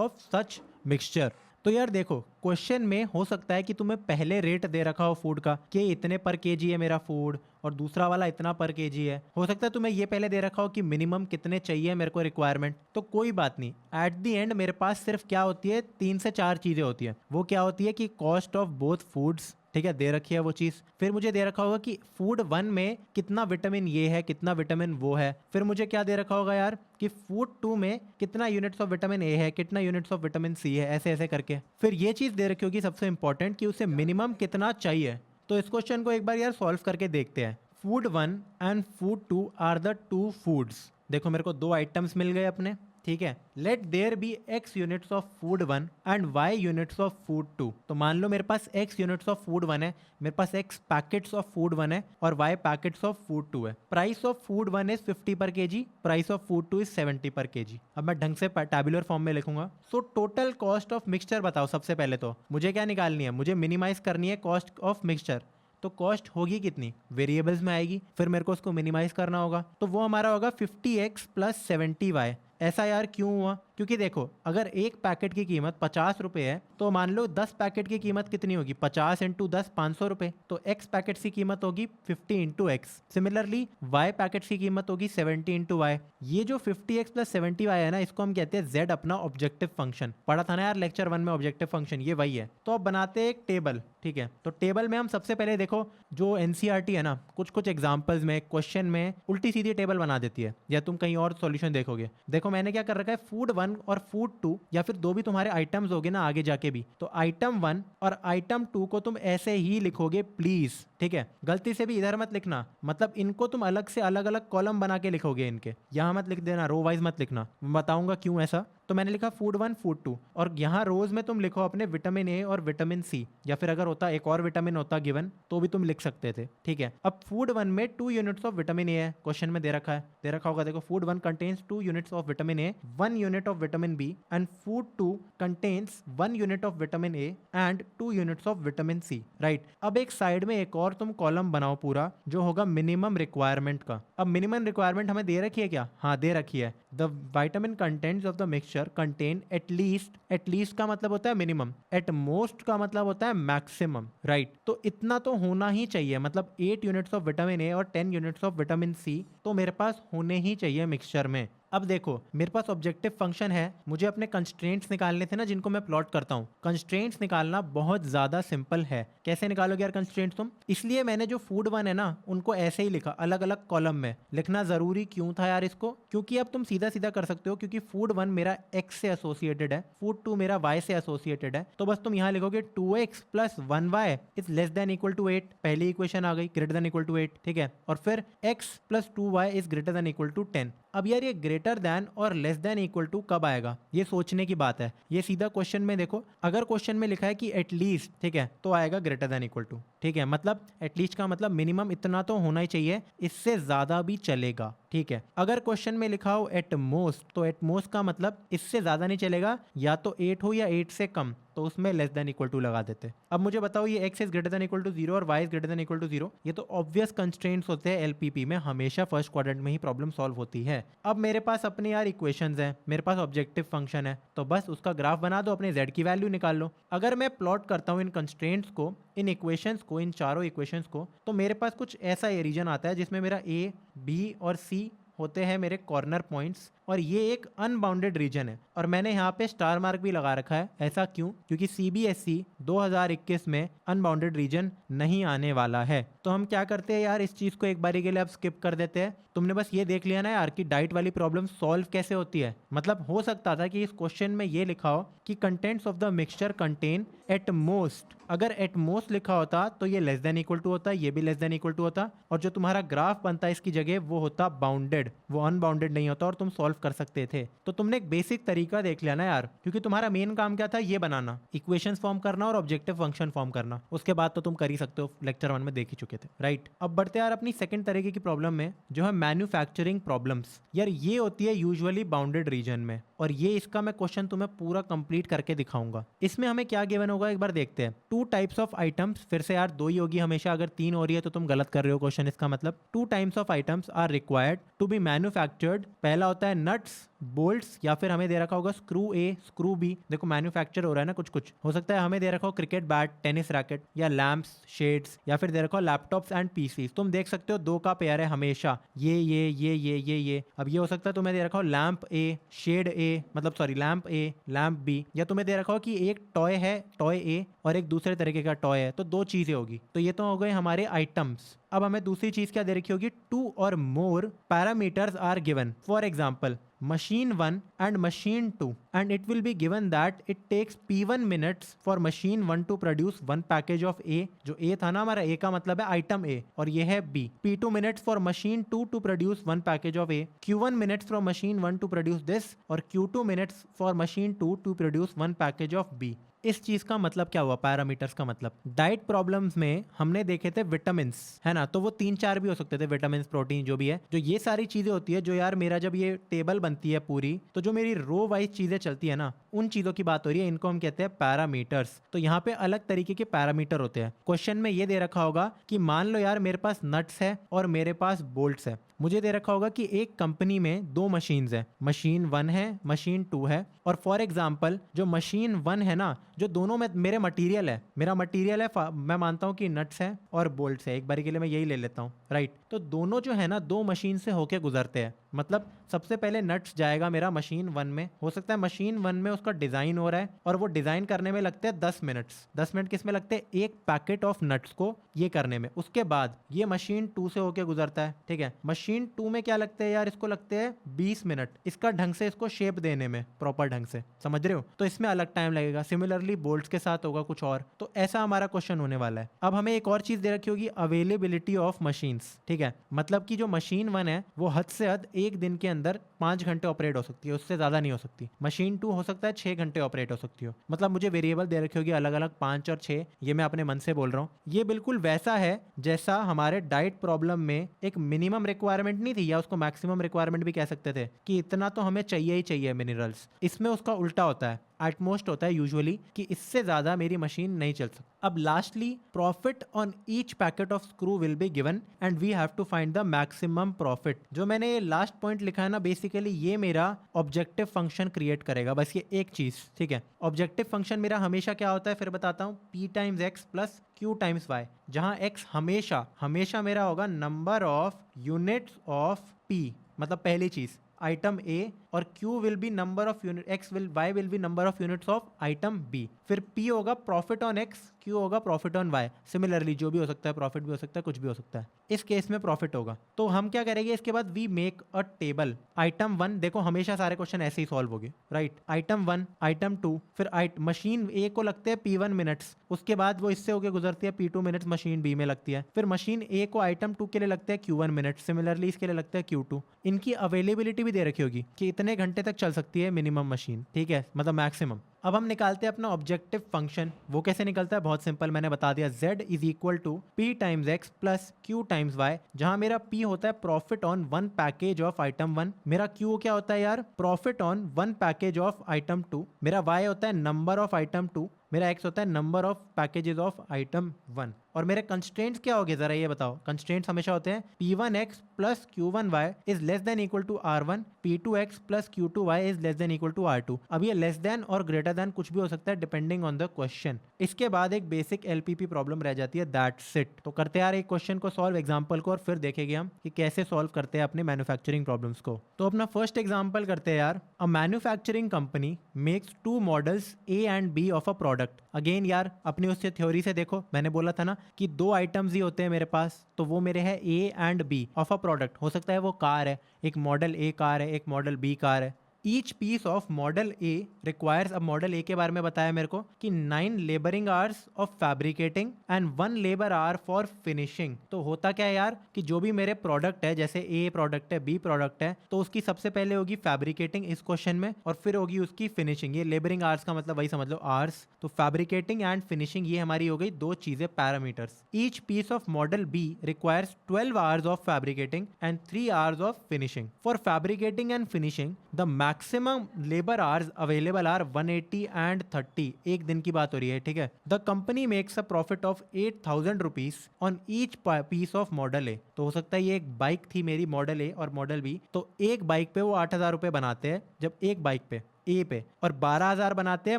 of such mixture. तो यार देखो question में हो सकता है कि तुम्हें पहले रेट दे रखा हो फूड का कि इतने पर केजी है मेरा फूड, और दूसरा वाला इतना पर केजी है। हो सकता है तुम्हें ये पहले दे रखा हो कि मिनिमम कितने चाहिए मेरे को रिक्वायरमेंट। तो कोई बात नहीं, एट द एंड मेरे पास सिर्फ क्या होती है, 3 से 4 चीजें होती है। वो क्या होती है कि कॉस्ट ऑफ बोथ फूड्स, ठीक है, दे रखी है वो चीज। फिर मुझे दे रखा होगा कि फूड 1 में कितना विटामिन ये है, कितना विटामिन वो है। फिर मुझे क्या दे रखा होगा यार कि फूड 2 में कितना यूनिट्स ऑफ विटामिन ए है, कितना यूनिट्स ऑफ विटामिन सी है, ऐसे ऐसे करके। फिर ये चीज दे रखी होगी सबसे इंपॉर्टेंट कि उसे मिनिमम कितना चाहिए। तो इस क्वेश्चन को एक बार यार सॉल्व करके देखते हैं। Food 1 and food 2 are the 2 foods. देखो मेरे को 2 आइटम्स मिल गए अपने, ठीक है। Let there be x units of food 1 and y units of food 2। तो मान लो मेरे पास x यूनिट्स ऑफ फूड 1 है, मेरे पास x पैकेट्स ऑफ फूड 1 है, और y पैकेट्स ऑफ फूड 2 है। प्राइस ऑफ फूड 1 इज 50 पर KG, price of food 2 is 70 पर केजी। अब मैं ढंग से टैबुलर फॉर्म में लिखूंगा। So total cost of mixture बताओ। सबसे पहले तो मुझे क्या निकालनी है, मुझे मिनिमाइज करनी है कॉस्ट ऑफ मिक्सचर। तो कॉस्ट होगी कितनी, वेरिएबल्स में आएगी, फिर मेरे को उसको मिनिमाइज करना होगा। तो वो हमारा होगा 50x प्लस 70y। ऐसा यार क्यों हुआ, क्योंकि देखो अगर एक पैकेट की कीमत 50 रुपए है, तो मान लो 10 पैकेट की कीमत कितनी होगी, 50 × 10 500 रुपए। तो x पैकेट की कीमत होगी 50 × x। सिमिलरली y पैकेट की कीमत होगी 70 × y। ये जो 50x प्लस 70y है ना, इसको हम कहते हैं z अपना ऑब्जेक्टिव फंक्शन। पढ़ा था ना यार लेक्चर 1 में ऑब्जेक्टिव फंक्शन, ये वही है। तो अब बनाते हैं एक टेबल, ठीक है। तो टेबल में हम सबसे पहले देखो जो एनसीईआरटी है ना, कुछ एग्जाम्पल्स में क्वेश्चन में उल्टी सीधी टेबल बना देती है, या तुम कहीं और सॉल्यूशन देखोगे। देखो देखो मैंने क्या कर रखा है, फूड 1 और फूड 2 या फिर दो भी तुम्हारे आइटम्स होगे ना आगे जाके भी, तो आइटम 1 और आइटम 2 को तुम ऐसे ही लिखोगे प्लीज, ठीक है। गलती से भी इधर मत लिखना, मतलब इनको तुम अलग से अलग अलग कॉलम बना के लिखोगे, इनके यहाँ मत लिख देना, रो वाइज मत लिखना, मैं बताऊंगा क्यों ऐसा। तो मैंने लिखा फूड 1 फूड 2 और यहाँ रोज में तुम लिखो अपने विटामिन ए और विटामिन सी, या फिर अगर होता एक और विटामिन होता गिवन तो भी तुम लिख सकते थे, ठीक है। अब फूड 1 में 2 यूनिट्स ऑफ विटामिन ए है, क्वेश्चन में दे रखा है, दे रखा होगा देखो, food 1 contains 2 units of vitamin A, 1 unit of vitamin B, and food 2 contains 1 unit of vitamin A and 2 units of vitamin C, right. अब एक साइड में एक और तुम कॉलम बनाओ पूरा, जो होगा मिनिमम रिक्वायरमेंट का। अब मिनिमम रिक्वायरमेंट हमें दे रखी है क्या, हाँ दे रखी है, the vitamin contents of the mixture contain at least का मतलब होता है मिनिमम, एट मोस्ट का मतलब होता है मैक्सिमम, राइट। तो इतना तो होना ही चाहिए, मतलब 8 यूनिट्स ऑफ विटामिन ए और 10 यूनिट्स ऑफ विटामिन सी तो मेरे पास होने ही चाहिए मिक्सचर में। अब देखो मेरे पास ऑब्जेक्टिव फंक्शन है, मुझे अपने कंस्ट्रेंट्स निकालने थे ना जिनको मैं प्लॉट करता हूँ। कंस्ट्रेंट्स निकालना बहुत ज्यादा सिंपल है, कैसे निकालोगे यार कंस्ट्रेंट्स तुम, इसलिए मैंने जो फूड 1 है ना उनको ऐसे ही लिखा, अलग अलग कॉलम में। लिखना जरूरी क्यों था यार इसको, क्योंकि अब तुम सीधा सीधा कर सकते हो, क्योंकि फूड 1 मेरा x से एसोसिएटेड है, फूड 2 मेरा y से एसोसिएटेड है, तो बस तुम यहाँ लिखोगे 2x plus 1y is less than equal to 8, पहली इक्वेशन आ गई, ग्रेटर देन इक्वल टू 8, ठीक है। और फिर x plus 2y is greater than equal to 10। अब यार ये ग्रेटर देन और लेस देन इक्वल टू कब आएगा, ये सोचने की बात है। ये सीधा क्वेश्चन में देखो, अगर क्वेश्चन में लिखा है कि एटलीस्ट, ठीक है, तो आएगा ग्रेटर देन इक्वल टू, ठीक है। मतलब एटलीस्ट का मतलब मिनिमम इतना तो होना ही चाहिए, इससे ज्यादा भी चलेगा, ठीक है। अगर क्वेश्चन में लिखा हो एट मोस्ट, तो एट मोस्ट का मतलब इससे ज्यादा नहीं चलेगा, या तो 8 हो या 8 से कम, तो उसमें लेस देन इक्वल टू लगा देते। अब मुझे बताओ ये x is greater than equal to 0 और y is greater than equal to 0, ये तो ऑब्वियस कंस्ट्रेंट्स होते हैं एलपीपी में, हमेशा फर्स्ट क्वाड्रेंट में ही प्रॉब्लम सॉल्व होती है। अब मेरे पास अपने यार इक्वेशंस हैं, मेरे पास ऑब्जेक्टिव फंक्शन है, तो बस उसका ग्राफ बना दो, अपने z की वैल्यू निकाल लो। अगर मैं प्लॉट करता हूँ इन कंस्ट्रेंट्स को, इन इक्वेशंस को, इन चारों इक्वेशंस को, तो मेरे पास कुछ ऐसा ये रीजन आता है जिसमें मेरा a, b और c होते हैं मेरे कॉर्नर पॉइंट्स, और ये एक अनबाउंडेड रीजन है। और मैंने यहाँ पे स्टार मार्क भी लगा रखा है, ऐसा क्यों, क्योंकि CBSE 2021 में अनबाउंडेड रीजन नहीं आने वाला है। तो हम क्या करते हैं यार, इस चीज को एक बारी के लिए अब स्किप कर देते हैं। तुमने बस ये देख लिया ना यार कि डाइट वाली प्रॉब्लम सॉल्व कैसे होती है। मतलब हो सकता था कि इस क्वेश्चन में ये लिखा हो कि contents of the mixture contain at most, अगर एट मोस्ट लिखा होता तो ये लेस देन इक्वल टू होता, ये भी लेस देन इक्वल टू होता, और जो तुम्हारा ग्राफ बनता है इसकी जगह वो होता बाउंडेड, वो अनबाउंडेड नहीं होता, और तुम सॉल्व कर सकते थे। तो तुमने एक बेसिक तरीका देख लिया ना यार, क्योंकि तुम्हारा मेन काम क्या था, ये बनाना, इक्वेशंस फॉर्म करना और ऑब्जेक्टिव फंक्शन फॉर्म करना। उसके बाद तो तुम कर ही सकते हो, लेक्चर 1 में देख ही चुके थे, राइट। अब बढ़ते यार अपनी सेकंड तरीके की प्रॉब्लम में, जो है मैन्युफैक्चरिंग प्रॉब्लम्स। यार ये होती है यूजुअली बाउंडेड रीजन में, और ये इसका मैं क्वेश्चन तुम्हें पूरा कंप्लीट करके दिखाऊंगा। इसमें हमें क्या गिवन होगा एक बार देखते हैं। 2 टाइप्स ऑफ आइटम्स, फिर से यार 2 ही होगी हमेशा, अगर 3 हो रही है तो तुम गलत कर रहे हो क्वेश्चन, इसका मतलब 2 types of items are required to be manufactured. पहला होता है नट्स, बोल्ट्स, या फिर हमें दे रखा होगा स्क्रू ए, स्क्रू बी, देखो मैन्युफैक्चर हो रहा है ना, कुछ कुछ हो सकता है हमें दे रखा हो क्रिकेट बैट, टेनिस रैकेट, या लैंप्स, शेड्स, या फिर दे रखा हो लैपटॉप्स एंड पीसीज। तुम देख सकते हो 2 का पेयर है हमेशा, ये। अब ये हो सकता है तुम्हें दे रखा हो लैंप ए, शेड ए, मतलब सॉरी लैंप ए, लैंप बी, या तुम्हें दे रखा हो कि एक टॉय है, टॉय ए, और एक दूसरे तरीके का टॉय है, तो 2 चीजें होगी। तो ये तो हो गए हमारे आइटम्स। अब हमें दूसरी चीज क्या दे रखी होगी, 2 और more parameters are given, for example machine 1 and machine 2, and it will be given that it takes P1 minutes for machine 1 to produce 1 package of A, जो A था ना हमारा, A का मतलब है आइटम A, और ये है B। P2 minutes for machine 2 to produce 1 package of A, Q1 minutes from machine 1 to produce this, और Q2 minutes for machine 2 to produce 1 package of B। इस चीज का मतलब क्या हुआ, पैरामीटर्स का मतलब। डाइट प्रॉब्लम्स में हमने देखे थे विटामिन्स, है ना, तो वो 3-4 भी हो सकते थे, विटामिन्स, प्रोटीन, जो भी है, जो ये सारी चीजें होती है, जो यार मेरा जब ये टेबल बनती है पूरी, तो जो मेरी रो वाइज चीजें चलती है ना, उन चीजों की बात हो रही है, इनको हम कहते हैं पैरामीटर्स। तो यहाँ पे अलग तरीके के पैरामीटर होते हैं। क्वेश्चन में ये दे रखा होगा कि मान लो यार मेरे पास नट्स है और मेरे पास बोल्ट्स है, मुझे दे रखा होगा कि एक कंपनी में 2 मशीन्स है, मशीन 1 है, मशीन 2 है, और फॉर एग्जांपल जो मशीन 1 है ना, जो दोनों में मेरे मटेरियल है, मैं मानता हूँ कि नट्स है और बोल्ट्स है, एक बारी के लिए मैं यही ले लेता हूँ, राइट। तो दोनों जो है ना 2 मशीन से होके गुजरते हैं, मतलब सबसे पहले नट्स जाएगा मेरा मशीन 1 में, हो सकता है मशीन 1 में उसका डिजाइन हो रहा है और वो डिजाइन करने में लगते हैं 10 मिनट्स। 10 मिनट किस में लगते हैं? एक पैकेट ऑफ नट्स को ये करने में। उसके बाद ये मशीन 2 से होके गुजरता है, ठीक है। मशीन 2 में क्या लगते हैं यार? इसको लगते हैं 20 मिनट इसका ढंग से इसको शेप देने में, प्रॉपर ढंग से, समझ रहे हो? तो इसमें अलग टाइम लगेगा। सिमिलरली बोल्ट्स के साथ होगा कुछ और। तो ऐसा हमारा क्वेश्चन होने वाला है। अब हमें एक और चीज दे रखी होगी, अवेलेबिलिटी ऑफ मशीन्स, ठीक है। मतलब कि जो मशीन 1 है वो हद से हद एक दिन के अंदर 5 घंटे ऑपरेट हो सकती है, उससे ज्यादा नहीं हो सकती। मशीन 2 हो सकता है 6 घंटे ऑपरेट हो सकती हो। मतलब मुझे वेरिएबल दे रखी होगी अलग अलग 5 और 6, ये मैं अपने मन से बोल रहा हूँ। ये बिल्कुल वैसा है जैसा हमारे डाइट प्रॉब्लम में एक मिनिमम रिक्वायरमेंट नहीं थी, या उसको मैक्सिमम रिक्वायरमेंट भी कह सकते थे कि इतना तो हमें चाहिए ही चाहिए मिनरल्स। इसमें उसका उल्टा होता है, एटमोस्ट होता है यूजुअली कि इससे ज्यादा मेरी मशीन नहीं चल सकती। अब lastly, profit on each packet of screw will be given and we have to find the maximum profit. जो मैंने ये लास्ट पॉइंट लिखा है ना, बेसिकली ये मेरा ऑब्जेक्टिव फंक्शन क्रिएट करेगा, बस ये एक चीज, ठीक है। ऑब्जेक्टिव फंक्शन मेरा हमेशा क्या होता है, फिर बताता हूँ, p times x plus q times y, जहां x हमेशा हमेशा मेरा होगा number of units of p, मतलब पहली चीज आइटम A, और Q will be number of unit, Y will be number of units of item B। फिर P होगा प्रॉफिट ऑन X, Q होगा प्रॉफिट ऑन Y। सिमिलरली जो भी हो सकता है, प्रॉफिट भी हो सकता है, कुछ भी हो सकता है। इस केस में प्रॉफिट होगा। तो हम क्या करेंगे इसके बाद, we make a table. Item 1, देखो हमेशा सारे क्वेश्चन ऐसे ही सॉल्व होंगे, राइट। आइटम 1, आइटम 2, फिर मशीन A को लगते हैं P1 मिनट्स, उसके बाद वो इससे होकर गुजरती है P2 मिनट्स, मशीन B में लगती है। फिर मशीन A को आइटम 2 के लिए लगते हैं Q1 मिनट, सिमिलरली इसके लिए लगता है Q2। इनकी अवेलेबिलिटी भी दे रखी होगी कि इतने घंटे तक चल सकती है मिनिमम मशीन, ठीक है, मतलब मैक्सिमम। अब हम निकालते हैं अपना ऑब्जेक्टिव फंक्शन। वो कैसे निकलता है? बहुत सिंपल, मैंने बता दिया। z is equal to p times x plus q times y, जहां मेरा p होता है profit on 1 package of item 1, मेरा q क्या होता है यार? Profit on 1 package of item 2, मेरा y होता है नंबर ऑफ आइटम 2, मेरा x होता है number of packages of item 1। और मेरे कंस्ट्रेंट्स क्या हो गए जरा ये बताओ? कंस्ट्रेंट्स हमेशा होते हैं p1x plus q1y is less than equal to r1, p2x plus q2y is less than equal to r2। अब ये लेस देन और ग्रेटर देन कुछ भी हो सकता है डिपेंडिंग ऑन द क्वेश्चन। इसके बाद एक बेसिक एलपीपी प्रॉब्लम रह जाती है, दैट्स इट। तो करते हैं यार एक क्वेश्चन को सॉल्व, एग्जांपल को, और फिर देखेंगे हम कि कैसे सॉल्व करते हैं अपने मैन्युफैक्चरिंग प्रॉब्लम्स को। तो अपना फर्स्ट एग्जांपल करते हैं यार। A manufacturing company makes 2 models A and B of a product. Again यार अपनी उससे थ्योरी से देखो, मैंने बोला था ना कि 2 आइटम्स ही होते हैं मेरे पास, तो वो मेरे हैं A and B of a product. हो सकता है वो कार है, एक मॉडल A कार है, एक मॉडल B कार है। Each piece of model A requires, अब मॉडल ए के बारे में बताया मेरे को कि 9 labouring hours of fabricating and 1 labour hour for finishing. तो होता क्या है यार कि जो भी मेरे प्रोडक्ट है, जैसे ए प्रोडक्ट है, बी प्रोडक्ट है, तो उसकी सबसे पहले होगी फैब्रिकेटिंग इस क्वेश्चन में, और फिर होगी उसकी फिनिशिंग। ये लेबरिंग आवर्स का मतलब वही समझ लो, आवर्स। तो फैब्रिकेटिंग एंड फिनिशिंग ये हमारी हो गई 2 चीजें, parameters. Each piece of model B requires 12 hours of fabricating and 3 hours of finishing. For fabricating and finishing the maximum labour hours available are 180 and 30। एक दिन की बात हो रही है, ठीक है। The company makes a profit of 8,000 rupees on each piece of model A. तो हो सकता है ये एक बाइक थी मेरी, मॉडल ए और मॉडल बी, तो एक बाइक पे वो 8,000 रुपए बनाते हैं, जब एक बाइक पे ए पे, और 12,000 बनाते हैं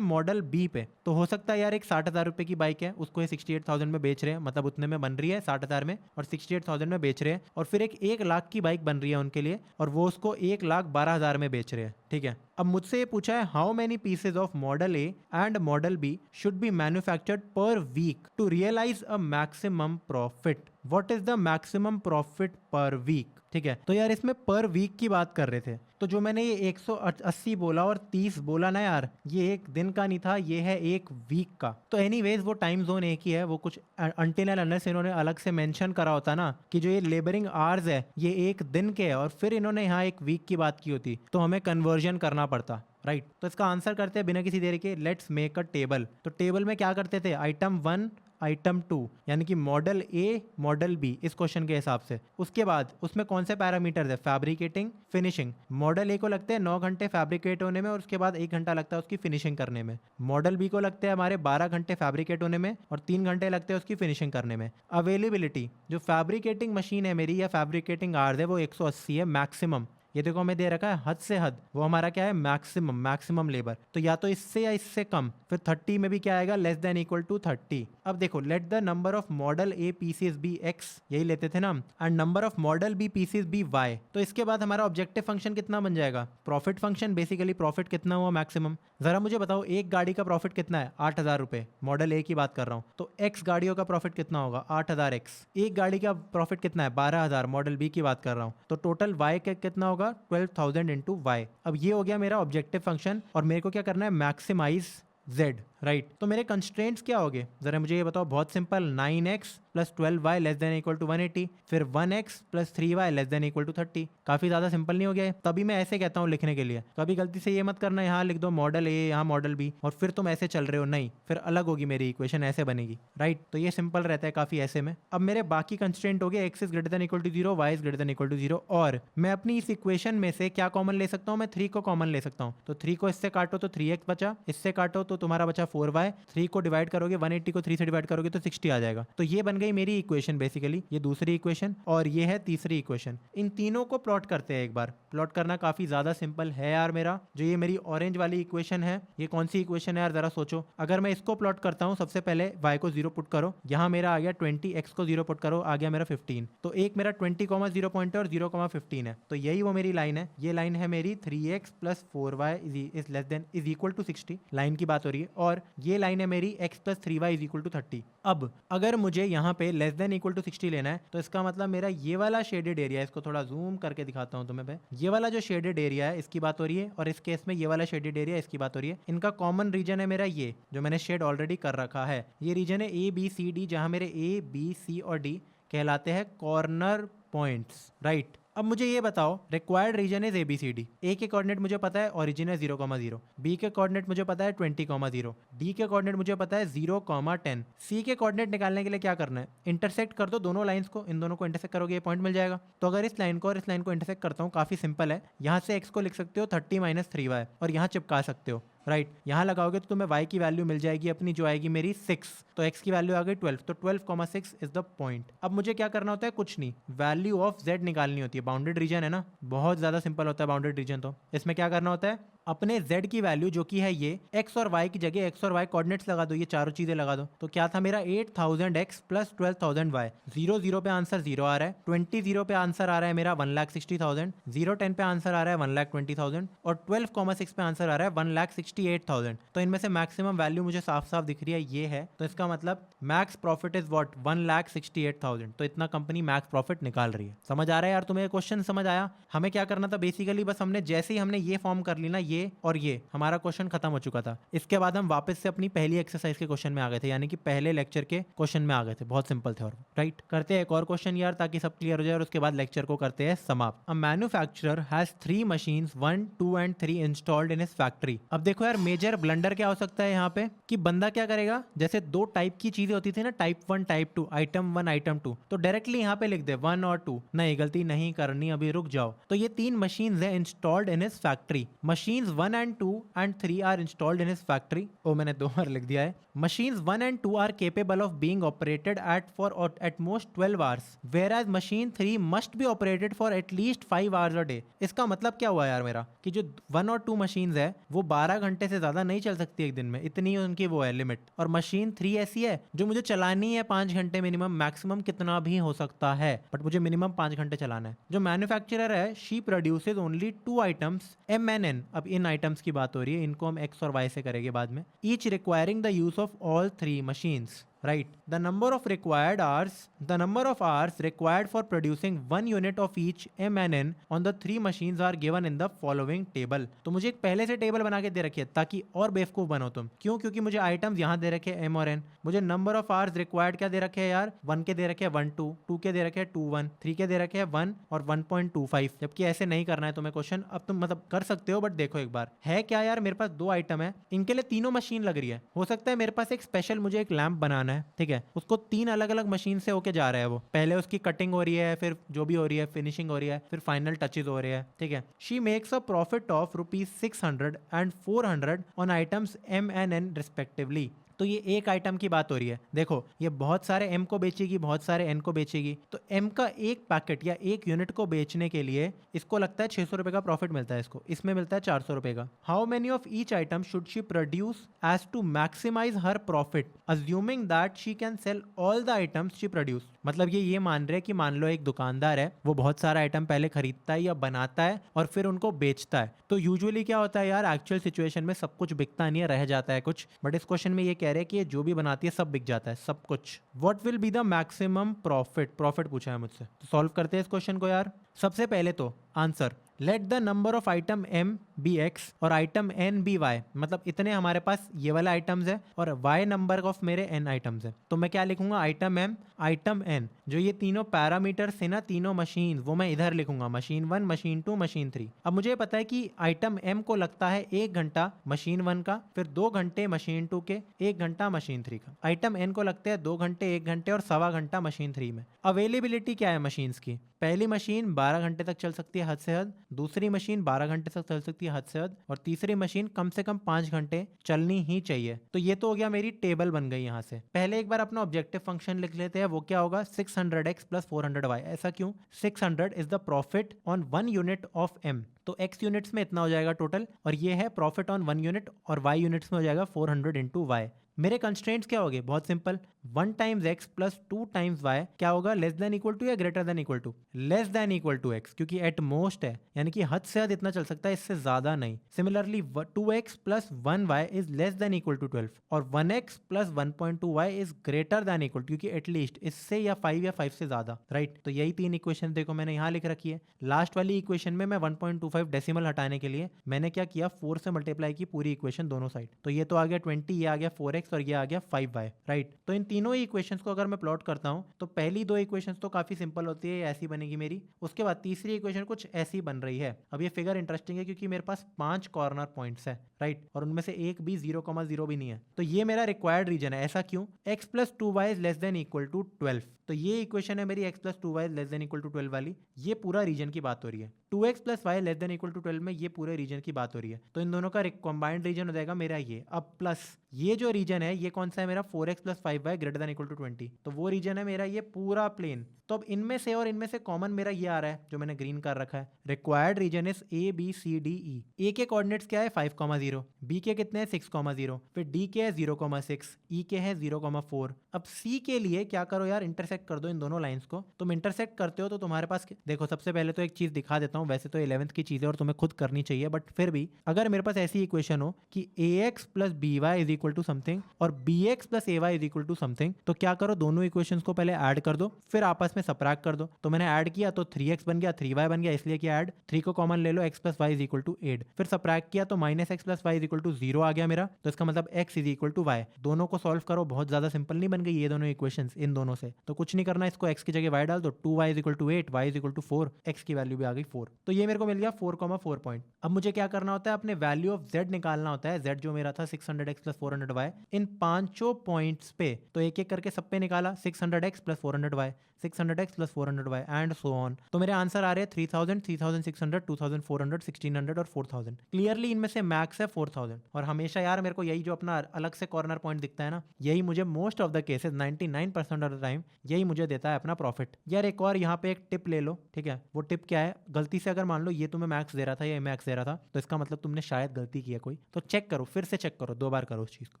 मॉडल बी पे। तो हो सकता है यार एक 60,000 रुपए की बाइक है, उसको ये 68,000 में बेच रहे हैं, मतलब उतने में बन रही है 60,000 में, और 68,000 में बेच रहे हैं। और फिर एक 1,00,000 की बाइक बन रही है उनके लिए, और वो उसको 1,12,000 में बेच रहे हैं, ठीक है। अब मुझसे ये पूछा है, how many pieces of model A and model B should be manufactured per week to realise a maximum profit. What is the maximum profit per week, ठीक है। तो यार इसमें पर वीक की बात कर रहे थे, तो जो मैंने ये 180 बोला और 30 बोला ना यार, ये एक दिन का नहीं था, ये है एक वीक का। तो एनीवेज वो टाइम जोन एक ही है, वो कुछ अनटिल एंड अनलेस इन्होंने अलग से मेंशन करा होता ना कि जो ये लेबरिंग आवर्स है ये एक दिन के है, और फिर इन्होंने यहाँ एक वीक की बात की होती, तो हमें कन्वर्जन करना पड़ता, राइट। तो इसका आंसर करते हैं बिना किसी देरी के, लेट्स मेक अ टेबल। तो टेबल में क्या करते थे, आइटम 1 आइटम 2, यानी कि मॉडल ए मॉडल बी इस क्वेश्चन के हिसाब से। उसके बाद उसमें कौन से पैरामीटर्स है, फैब्रिकेटिंग फिनिशिंग। मॉडल ए को लगते हैं 9 घंटे फैब्रिकेट होने में, और उसके बाद 1 घंटा लगता है उसकी फिनिशिंग करने में। मॉडल बी को लगते हैं हमारे 12 घंटे फैब्रिकेट होने में, और 3 घंटे लगते हैं उसकी फिनिशिंग करने में। अवेलेबिलिटी, जो फैब्रिकेटिंग मशीन है मेरी या फैब्रिकेटिंग आवर्स है वो 180 है मैक्सिमम। ये देखो हमें दे रखा है हद से हद, वो हमारा क्या है मैक्सिमम लेबर, तो या तो इससे या इससे कम, फिर 30 में भी क्या आएगा लेस देन इक्वल टू 30। अब देखो let the number of model A pieces be x, यही लेते थे ना हम, and number of model B pieces be y. तो इसके बाद हमारा ऑब्जेक्टिव फंक्शन कितना बन जाएगा, प्रॉफिट फंक्शन, बेसिकली प्रॉफिट कितना हुआ मैक्सिमम। जरा मुझे बताओ एक गाड़ी का प्रॉफिट कितना है, 8,000 रुपए, मॉडल ए की बात कर रहा हूँ, तो एक्स गाड़ियों का प्रॉफिट कितना होगा 8,000 एक्स। एक गाड़ी का प्रॉफिट कितना है 12,000, मॉडल बी की बात कर रहा हूँ, तो टोटल वाई का कितना होगा 12,000 इंटू वाई। अब ये हो गया मेरा ऑब्जेक्टिव फंक्शन, और मेरे को क्या करना है मैक्सिमाइज z, राइट। तो मेरे कंस्ट्रेंट्स क्या हो गए जरा मुझे ये बताओ, बहुत simple, 9x plus 12y less than equal to 180, फिर 1x plus 3y less than equal to 30। काफी ज्यादा सिंपल नहीं हो गया है? तभी मैं ऐसे कहता हूँ लिखने के लिए, कभी गलती से ये मत करना यहाँ लिख दो मॉडल ए यहाँ मॉडल बी और फिर तुम ऐसे चल रहे हो, नहीं, फिर अलग होगी मेरी इक्वेशन, ऐसे बनेगी, राइट। तो ये सिंपल रहता है काफी ऐसे में। अब मेरे बाकी कंस्ट्रेंट हो गए x is greater than equal to 0, y is greater than equal to 0, और मैं अपनी इस इक्वेशन में से क्या कॉमन ले सकता हूँ, मैं 3 को कॉमन ले सकता हूँ। तो 3 को इससे काटो तो 3x बचा, इससे काटो तो तुम्हारा बचा 4y, 3 को डिवाइड करोगे 180 को 3 से डिवाइड करोगे तो 60 आ जाएगा। तो ये बन गई मेरी इक्वेशन, बेसिकली ये दूसरी इक्वेशन और ये है तीसरी इक्वेशन। इन तीनों को प्लॉट करते हैं एक बार, प्लॉट करना काफी ज्यादा सिंपल है यार मेरा। जो ये मेरी ऑरेंज वाली इक्वेशन है, ये कौन सी इक्वेशन है यार जरा सोचो। अगर मैं इसको प्लॉट करता हूँ, सबसे पहले y को 0 पुट करो, यहाँ मेरा आ गया 20, x को 0 पुट करो, आ गया मेरा 15। तो एक मेरा 20,0 पॉइंट है और 0,15 है, तो यही वो मेरी लाइन है। ये लाइन है मेरी 3x plus 4y is less than is equal to 60, line की बात हो रही है, और ये लाइन है मेरी x plus 3y is equal to 30। अब अगर मुझे यहाँ पे लेस देन इक्वल टू 60 लेना है, तो इसका मतलब मेरा ये वाला शेडेड एरिया, इसको थोड़ा जूम करके दिखाता हूँ तुम्हें, ये वाला जो शेडेड एरिया है इसकी बात हो रही है, और इस केस में ये वाला शेडेड एरिया इसकी बात हो रही है। इनका कॉमन रीजन है मेरा ये जो मैंने शेड ऑलरेडी कर रखा है, ये रीजन है ABCD, जहां मेरे A B C और D कहलाते हैं कॉर्नर पॉइंट्स, राइट। अब मुझे ये बताओ, रिक्वायर्ड रीजन इज ABCD। ए के कोऑर्डिनेट मुझे पता है, ओरिजिन है 0,0, बी के कोऑर्डिनेट मुझे पता है 20,0, डी के कोऑर्डिनेट मुझे पता है 0,10। सी के कोऑर्डिनेट निकालने के लिए क्या करना है, इंटरसेक्ट कर दो दोनों लाइंस को, इन दोनों को इंटरसेक्ट करोगे ये पॉइंट मिल जाएगा। तो अगर इस लाइन को और इस लाइन को इंटरसेक्ट करता हूँ, काफी सिंपल है, यहाँ से x को लिख सकते हो 30 माइनस 3y और यहाँ चिपका सकते हो, राइट। यहाँ लगाओगे तो तुम्हें y की वैल्यू मिल जाएगी अपनी, जो आएगी मेरी 6, तो x की वैल्यू आ गई 12, तो 12,6 इज द पॉइंट। अब मुझे क्या करना होता है, कुछ नहीं, वैल्यू ऑफ z निकालनी होती है। बाउंडेड रीजन है ना, बहुत ज्यादा सिंपल होता है बाउंडेड रीजन। तो इसमें क्या करना होता है, अपने z की वैल्यू जो कि है ये, x और y की जगह x और y कोऑर्डिनेट्स लगा दो, ये चारों चीजें लगा दो। तो क्या था मेरा 8,000x प्लस 12,000y, 0 पे आंसर 0 आ रहा है, 20 पे आंसर आ रहा है मेरा 1,60,000, 0 पे आंसर आ रहा है 1,20,000 और 12,6 पे आंसर आ रहा है 1,68,000। तो इनमें से मैक्सिमम वैल्यू मुझे साफ साफ दिख रही है, ये है। तो इसका मतलब मैक्स प्रॉफिट इज व्हाट 1,68,000। तो इतना कंपनी मैक्स प्रॉफिट निकाल रही है। समझ आ रहा है यार तुम्हें, क्वेश्चन समझ आया। हमें क्या करना था बेसिकली, बस हमने जैसे ही हमने ये फॉर्म कर ली ना, ये और ये, हमारा क्वेश्चन खत्म हो चुका था। इसके बाद हम वापस से अपनी पहली एक्सरसाइज के क्वेश्चन में आ गए थे, यानी कि पहले लेक्चर के क्वेश्चन में आ गए थे। बहुत सिंपल थे। और राइट, करते हैं एक और क्वेश्चन यार, ताकि सब क्लियर हो जाए, और उसके बाद लेक्चर को करते हैं समाप्त। A manufacturer has 3 machines 1, 2 and 3 installed in his factory. अब देखो यार, मेजर ब्लंडर क्या हो सकता है यहाँ पे, कि बंदा क्या करेगा, जैसे 2 टाइप की चीजें होती थी ना, टाइप 1 टाइप 2, आइटम 1 आइटम 2, तो डायरेक्टली यहाँ पे लिख दे 1 और 2। नहीं, गलती नहीं करनी, अभी रुक जाओ। तो ये 3 मशीन्स है installed in his factory. Machines 1 and 2 and 3 are installed in his factory. ओ, मैंने 2 बार लिख दिया है। Machines 1 and 2 are capable of being operated at most 12 hours, whereas machine 3 must be operated for at least 5 hours a day. इसका मतलब क्या हुआ यार मेरा, कि जो 1 और 2 मशीन्स है वो 12 घंटे से ज्यादा नहीं चल सकती एक दिन में, इतनी उनकी वो है लिमिट। और मशीन 3 ऐसी है जो मुझे चलानी है 5 घंटे मिनिमम, मैक्सिमम कितना भी हो सकता है, बट मुझे मिनिमम 5 घंटे चलाना है। जो मैन्युफैक्चरर है, she produces only 2 items MNN। अब इन आइटम्स की बात हो रही है, इनको हम X और Y से करेंगे बाद में। Each requiring the use of all 3 machines, right? The number of hours required for producing 1 unit of each MNN on the 3 machines are given in the following table। तो मुझे एक पहले से टेबल बना के दे रखी है, ताकि और बेवकूफ बनो तुम। क्यों? क्योंकि मुझे आइटम्स यहाँ दे रखे हैं M और N। मुझे नंबर ऑफ आवर्स रिक्वायर्ड क्या दे रखे हैं यार, 1 के दे रखे हैं 1 2, 2 के दे रखे हैं 2 1, 3 के दे रखे हैं 1 और 1.25। जबकि ऐसे नहीं करना है तुम्हें क्वेश्चन, अब तुम मतलब कर सकते हो, बट देखो एक बार है क्या यार, मेरे पास 2 आइटम है, इनके लिए तीनों मशीन लग रही है। हो सकता है मेरे पास एक स्पेशल मुझे एक लैंप बनाना है, ठीक है, उसको 3 अलग अलग मशीन से होके जा रहा है। वो पहले उसकी कटिंग हो रही है, फिर जो भी हो रही है फिनिशिंग हो रही है, फिर फाइनल टचेस हो रहे हैं, ठीक है। She makes a profit of ₹600 and 400 on items M and N respectively. तो ये एक आइटम की बात हो रही है। देखो ये बहुत सारे M को बेचेगी, बहुत सारे N को बेचेगी, तो M का एक पैकेट या एक यूनिट को बेचने के लिए इसको लगता है 600 रुपए का प्रॉफिट मिलता है, इसको इसमें मिलता है 400 रुपए का। How many of each item should she produce as to maximise her profit assuming that she can sell all the items she produce. मतलब ये मान रहे हैं कि मान लो एक दुकानदार है, वो बहुत सारा आइटम पहले खरीदता है या बनाता है और फिर उनको बेचता है। तो यूजुअली क्या होता है यार, एक्चुअल सिचुएशन में सब कुछ बिकता नहीं है, रह जाता है कुछ, बट इस क्वेश्चन में ये कह रहे हैं कि ये जो भी बनाती है सब बिक जाता है, सब कुछ। What will be the maximum profit, profit पूछा है मुझसे, तो सॉल्व करते हैं इस क्वेश्चन को यार। सबसे पहले तो answer, let the number of item M be X और आइटम N बी Y। मतलब इतने हमारे पास ये वाले आइटम्स है और Y नंबर ऑफ मेरे N आइटम्स है। तो मैं क्या लिखूंगा, आइटम M आइटम N, जो ये तीनों पैरामीटर्स थे ना, तीनों मशीन, वो मैं इधर लिखूंगा, मशीन 1, मशीन 2, मशीन 3। अब मुझे पता है कि आइटम M को लगता है 1 घंटा मशीन 1 का, फिर 2 घंटे मशीन 2 के, 1 घंटा मशीन 3 का। आइटम N को लगते हैं 2 घंटे, 1 घंटे और सवा घंटा मशीन 3 में। अवेलेबिलिटी क्या है मशीन्स की, पहली मशीन 12 घंटे तक चल सकती है हद से हद, दूसरी मशीन 12 घंटे तक चल सकती है हद से हद, और तीसरी मशीन कम से कम 5 घंटे चलनी ही चाहिए। तो ये तो हो गया, मेरी टेबल बन गई यहाँ से। पहले एक बार अपना ऑब्जेक्टिव फंक्शन लिख लेते हैं, वो क्या होगा, 600x प्लस 400y। ऐसा क्यों, 600 is the profit on 1 unit of M, तो x यूनिट्स में इतना हो जाएगा टोटल, और ये है प्रॉफिट ऑन 1 यूनिट, और y यूनिट्स में हो जाएगा 400 इंटू y। मेरे कंस्ट्रेंट्स क्या हो गए, बहुत simple, 1 times x plus 2 times y क्या होगा, लेस देन इक्वल टू या greater than equal to, less than equal to x, क्योंकि एट मोस्ट है, यानी कि हद से हद इतना चल सकता है, इससे ज्यादा नहीं। Similarly 2x plus 1y is less than equal to 12, और 1x plus 1.2y is greater than equal, क्योंकि एटलीस्ट इससे या 5 से ज्यादा, राइट। तो यही 3 इक्वेशन देखो मैंने यहाँ लिख रखी है। लास्ट वाली इक्वेशन में मैं 1.25 डेसिमल हटाने के लिए मैंने क्या किया, 4 से मल्टीप्लाई की पूरी इक्वेशन दोनों साइड, तो ये तो आ गया 20, ये आ गया 4x और ये आ गया 5y, राइट। तो इन तीनों ही इक्वेशंस को अगर मैं प्लॉट करता हूं तो पहली 2 इक्वेशंस तो काफी सिंपल होती है, ऐसी बनेगी मेरी। उसके बाद तीसरी इक्वेशन कुछ ऐसी बन रही है। अब ये फिगर इंटरेस्टिंग है क्योंकि मेरे पास 5 कॉर्नर पॉइंट्स है, राइट, और उनमें से एक भी 0,0 भी नहीं है। तो ये मेरा रिक्वायर्ड रीजन है। ऐसा क्यों, x plus 2y is less than equal to 12, तो ये इक्वेशन है मेरी x plus 2y less than equal to 12 वाली। ये पूरा रीजन की बात हो रही है। 2x plus y less than equal to 12 में ये पूरे रीजन की बात हो रही है। तो इन दोनों का कंबाइंड रीजन हो जाएगा मेरा ये। अब प्लस ये जो रीजन है ये कौन सा है मेरा, 4x plus 5y greater than equal to 20, तो वो रीजन है मेरा ये पूरा प्लेन। तो अब इनमें से और इनमें से कॉमन मेरा ये आ रहा है जो मैंने ग्रीन कर रखा है, रिक्वायर्ड रीजन इज ABCDE। ए के कोऑर्डिनेट्स क्या है 5,0, बी के कितने हैं 6,0, फिर डी के है 0,6, ई के है 0,4। अब सी के लिए क्या करो यार, इंटरसेक्ट कर दो इन दोनों लाइंस को। तुम इंटरसेक्ट करते हो तो तुम्हारे पास देखो, सबसे पहले तो एक चीज दिखा देता हूँ, वैसे तो 11th की चीज है और तुम्हें खुद करनी चाहिए, बट फिर भी अगर मेरे पास ऐसी इक्वेशन हो कि AX plus BY is equal to something और BX plus AY is equal to something, तो क्या करो, दोनों इक्वेशंस को पहले ऐड कर दो, फिर आपस में सबट्रैक्ट कर दो। तो मैंने ऐड किया तो 3x बन गया, 3y बन गया, इसलिए कि ऐड 3 को कॉमन ले लो, x plus y is equal to 8, फिर सबट्रैक्ट किया तो minus x plus y is equal to 0 आ गया मेरा, तो इसका मतलब x is equal to y. दोनों को सॉल्व करो, बहुत ज्यादा सिंपल नहीं बन गई ये दोनों इक्वेशंस इन दोनों से, तो कुछ नहीं करना, इसको x की जगह y डाल दो, 2y is equal to 8, y is equal to 4, x की वैल्यू भी आ गई 4। तो ये मेरे को मिल गया 4,4 पॉइंट। अब मुझे क्या करना होता है, अपने वैल्यू ऑफ z निकालना होता है, z जो मेरा था 600x प्लस 400y, इन पांचों पॉइंट्स पे, तो एक एक करके सब पे निकाला, 600x plus 400y, 600x plus 400y and so on. तो मेरे आंसर आ रहे हैं 3000, 3600, 2400, 1600 और 4000। क्लियरली इनमें से मैक्स है 4000, और हमेशा यार मेरे को यही जो अपना अलग से कॉर्नर पॉइंट दिखता है ना, यही मुझे most of the cases 99% of the time यही मुझे देता है अपना प्रॉफिट। यार एक और यहाँ पे एक टिप ले लो, ठीक है, वो टिप क्या है, गलती से अगर मान लो ये तुम्हें मैक्स दे रहा था या मैक्स दे रहा था, तो इसका मतलब तुमने शायद गलती किया कोई, तो चेक करो, फिर से चेक करो, 2 बार करो उस चीज को।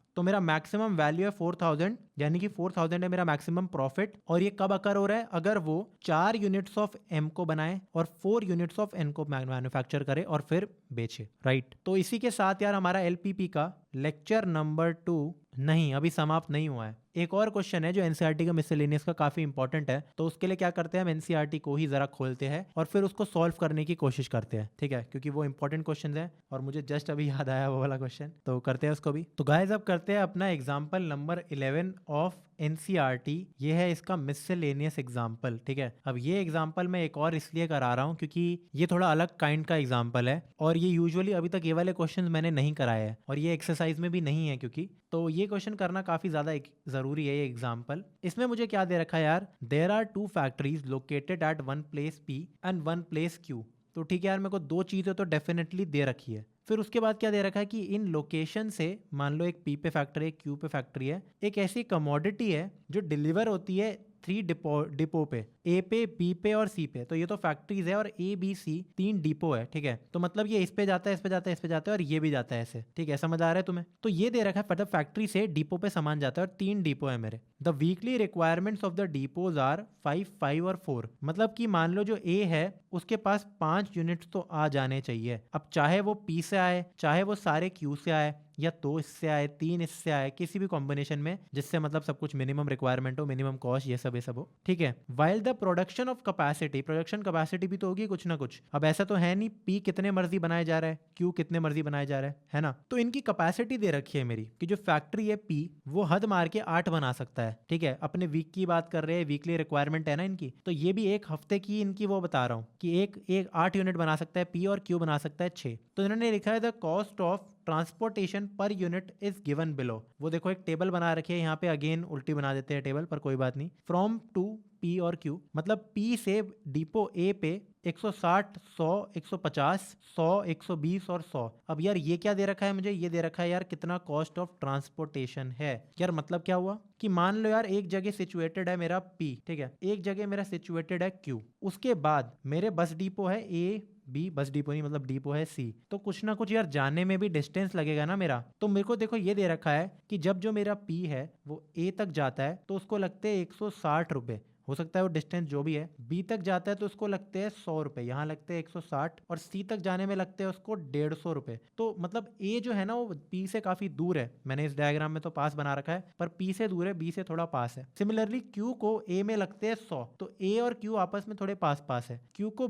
तो मेरा मैक्सिमम वैल्यू है 4000, यानी कि 4000 है मेरा मैक्सिमम प्रॉफिट, और ये कब अकर हो रहा है, अगर वो 4 यूनिट्स ऑफ M को बनाए और 4 यूनिट्स ऑफ N को मैन्युफैक्चर करे और फिर बेचे, राइट। तो इसी के साथ यार हमारा LPP का लेक्चर नंबर 2 नहीं अभी समाप्त नहीं हुआ है। एक और क्वेश्चन है जो एनसीईआरटी का मिसलेनियस का काफी इंपॉर्टेंट है, तो उसके लिए क्या करते हैं, हम एनसीईआरटी को ही जरा खोलते हैं और फिर उसको सॉल्व करने की कोशिश करते हैं, ठीक है, क्योंकि वो इंपॉर्टेंट क्वेश्चन है और मुझे जस्ट अभी याद आया वो वाला क्वेश्चन, तो करते हैं उसको भी। तो गाइस अब करते हैं अपना एग्जाम्पल नंबर 11 ऑफ एनसीईआरटी, ये है इसका मिसलेनियस एग्जाम्पल, ठीक है। अब ये एग्जाम्पल मैं एक और इसलिए करा रहा हूँ क्योंकि ये थोड़ा अलग काइंड का एग्जाम्पल है और ये यूजुअली अभी तक ये वाले क्वेश्चन मैंने नहीं कराए हैं और ये एक्सरसाइज में भी नहीं है, क्योंकि तो ये क्वेश्चन करना काफी ज्यादा जरूरी है। ये एग्जाम्पल इसमें मुझे क्या दे रखा है यार, there are 2 factories located at 1 place P and 1 place Q। तो ठीक है यार, मेरे को 2 चीजें तो डेफिनेटली दे रखी है, फिर उसके बाद क्या दे रखा है कि इन लोकेशन से, मान लो एक पी पे फैक्ट्री है, क्यू पे फैक्ट्री है, एक ऐसी कमोडिटी है जो डिलीवर होती है 3 डिपो पे, ए पे, बी पे और सी पे। तो ये तो फैक्ट्रीज है और ए बी सी 3 डिपो है, ठीक है। तो मतलब ये इस पे जाता है, इस पे जाता है, इस पे जाता है और ये भी जाता है ऐसे, ठीक है। समझ आ रहा है तुम्हें? तो ये दे रखा है, मतलब फैक्ट्री से डिपो पे सामान जाता है और 3 डिपो है मेरे। The weekly requirements of the depots are 5, 5 और 4। मतलब कि मान लो जो ए है उसके पास 5 यूनिट्स तो आ जाने चाहिए। अब चाहे वो पी से आए, चाहे वो सारे क्यू से आए, या 2 इससे आए, 3 इससे आए, किसी भी कॉम्बिनेशन में जिससे मतलब सब कुछ मिनिमम रिक्वायरमेंट हो, मिनिमम कॉस्ट, ये सब हो, ठीक है। While the production of capacity, production capacity भी तो होगी कुछ ना कुछ। अब ऐसा तो है नहीं पी कितने मर्जी बनाया जा रहा है, क्यू कितने मर्जी बनाया जा रहा है ना। तो इनकी कैपेसिटी दे रखी है मेरी कि जो फैक्ट्री है पी वो हद मार के 8 बना सकता है, ठीक है। अपने वीक की बात कर रहे हैं, वीकली रिक्वायरमेंट है ना इनकी, तो ये भी एक हफ्ते की इनकी वो बता रहा हूँ कि एक 8 यूनिट बना सकता है पी और क्यू बना सकता है 6। तो इन्होंने लिखा है the cost of transportation per unit is given below. वो देखो एक टेबल बना रखी है यहाँ पे, अगेन उल्टी बना देते हैं टेबल, पर कोई बात नहीं। फ्रॉम टू पी और क्यू, मतलब पी से डिपो ए पे 160, 100, 150, 100, 120 और 100। अब यार ये क्या दे रखा है मुझे? ये दे रखा है यार कितना कॉस्ट ऑफ ट्रांसपोर्टेशन है। यार मतलब क्या हुआ कि मान लो यार एक जगह सिचुएटेड है मेरा पी, ठीक है, एक जगह मेरा सिचुएटेड है क्यू, उसके बाद मेरे बस डिपो है ए बी, बस डिपो नहीं मतलब डिपो है सी। तो कुछ ना कुछ यार जाने में भी डिस्टेंस लगेगा ना मेरा। तो मेरे को देखो ये दे रखा है कि जब जो मेरा पी है वो ए तक जाता है तो उसको लगते हैं 160 रुपए, हो सकता है वो डिस्टेंस जो भी है। बी तक जाता है तो उसको लगते हैं 100 रुपए, यहाँ लगते हैं 160, और सी तक जाने में लगते हैं उसको 150 रुपए। तो मतलब ए जो है ना वो पी से काफी दूर है। मैंने इस डायग्राम में तो पास बना रखा है, पर पी से दूर है, बी से थोड़ा पास है। सिमिलरली क्यू को ए में लगते हैं 100, तो ए और क्यू आपस में थोड़े पास पास है। क्यू को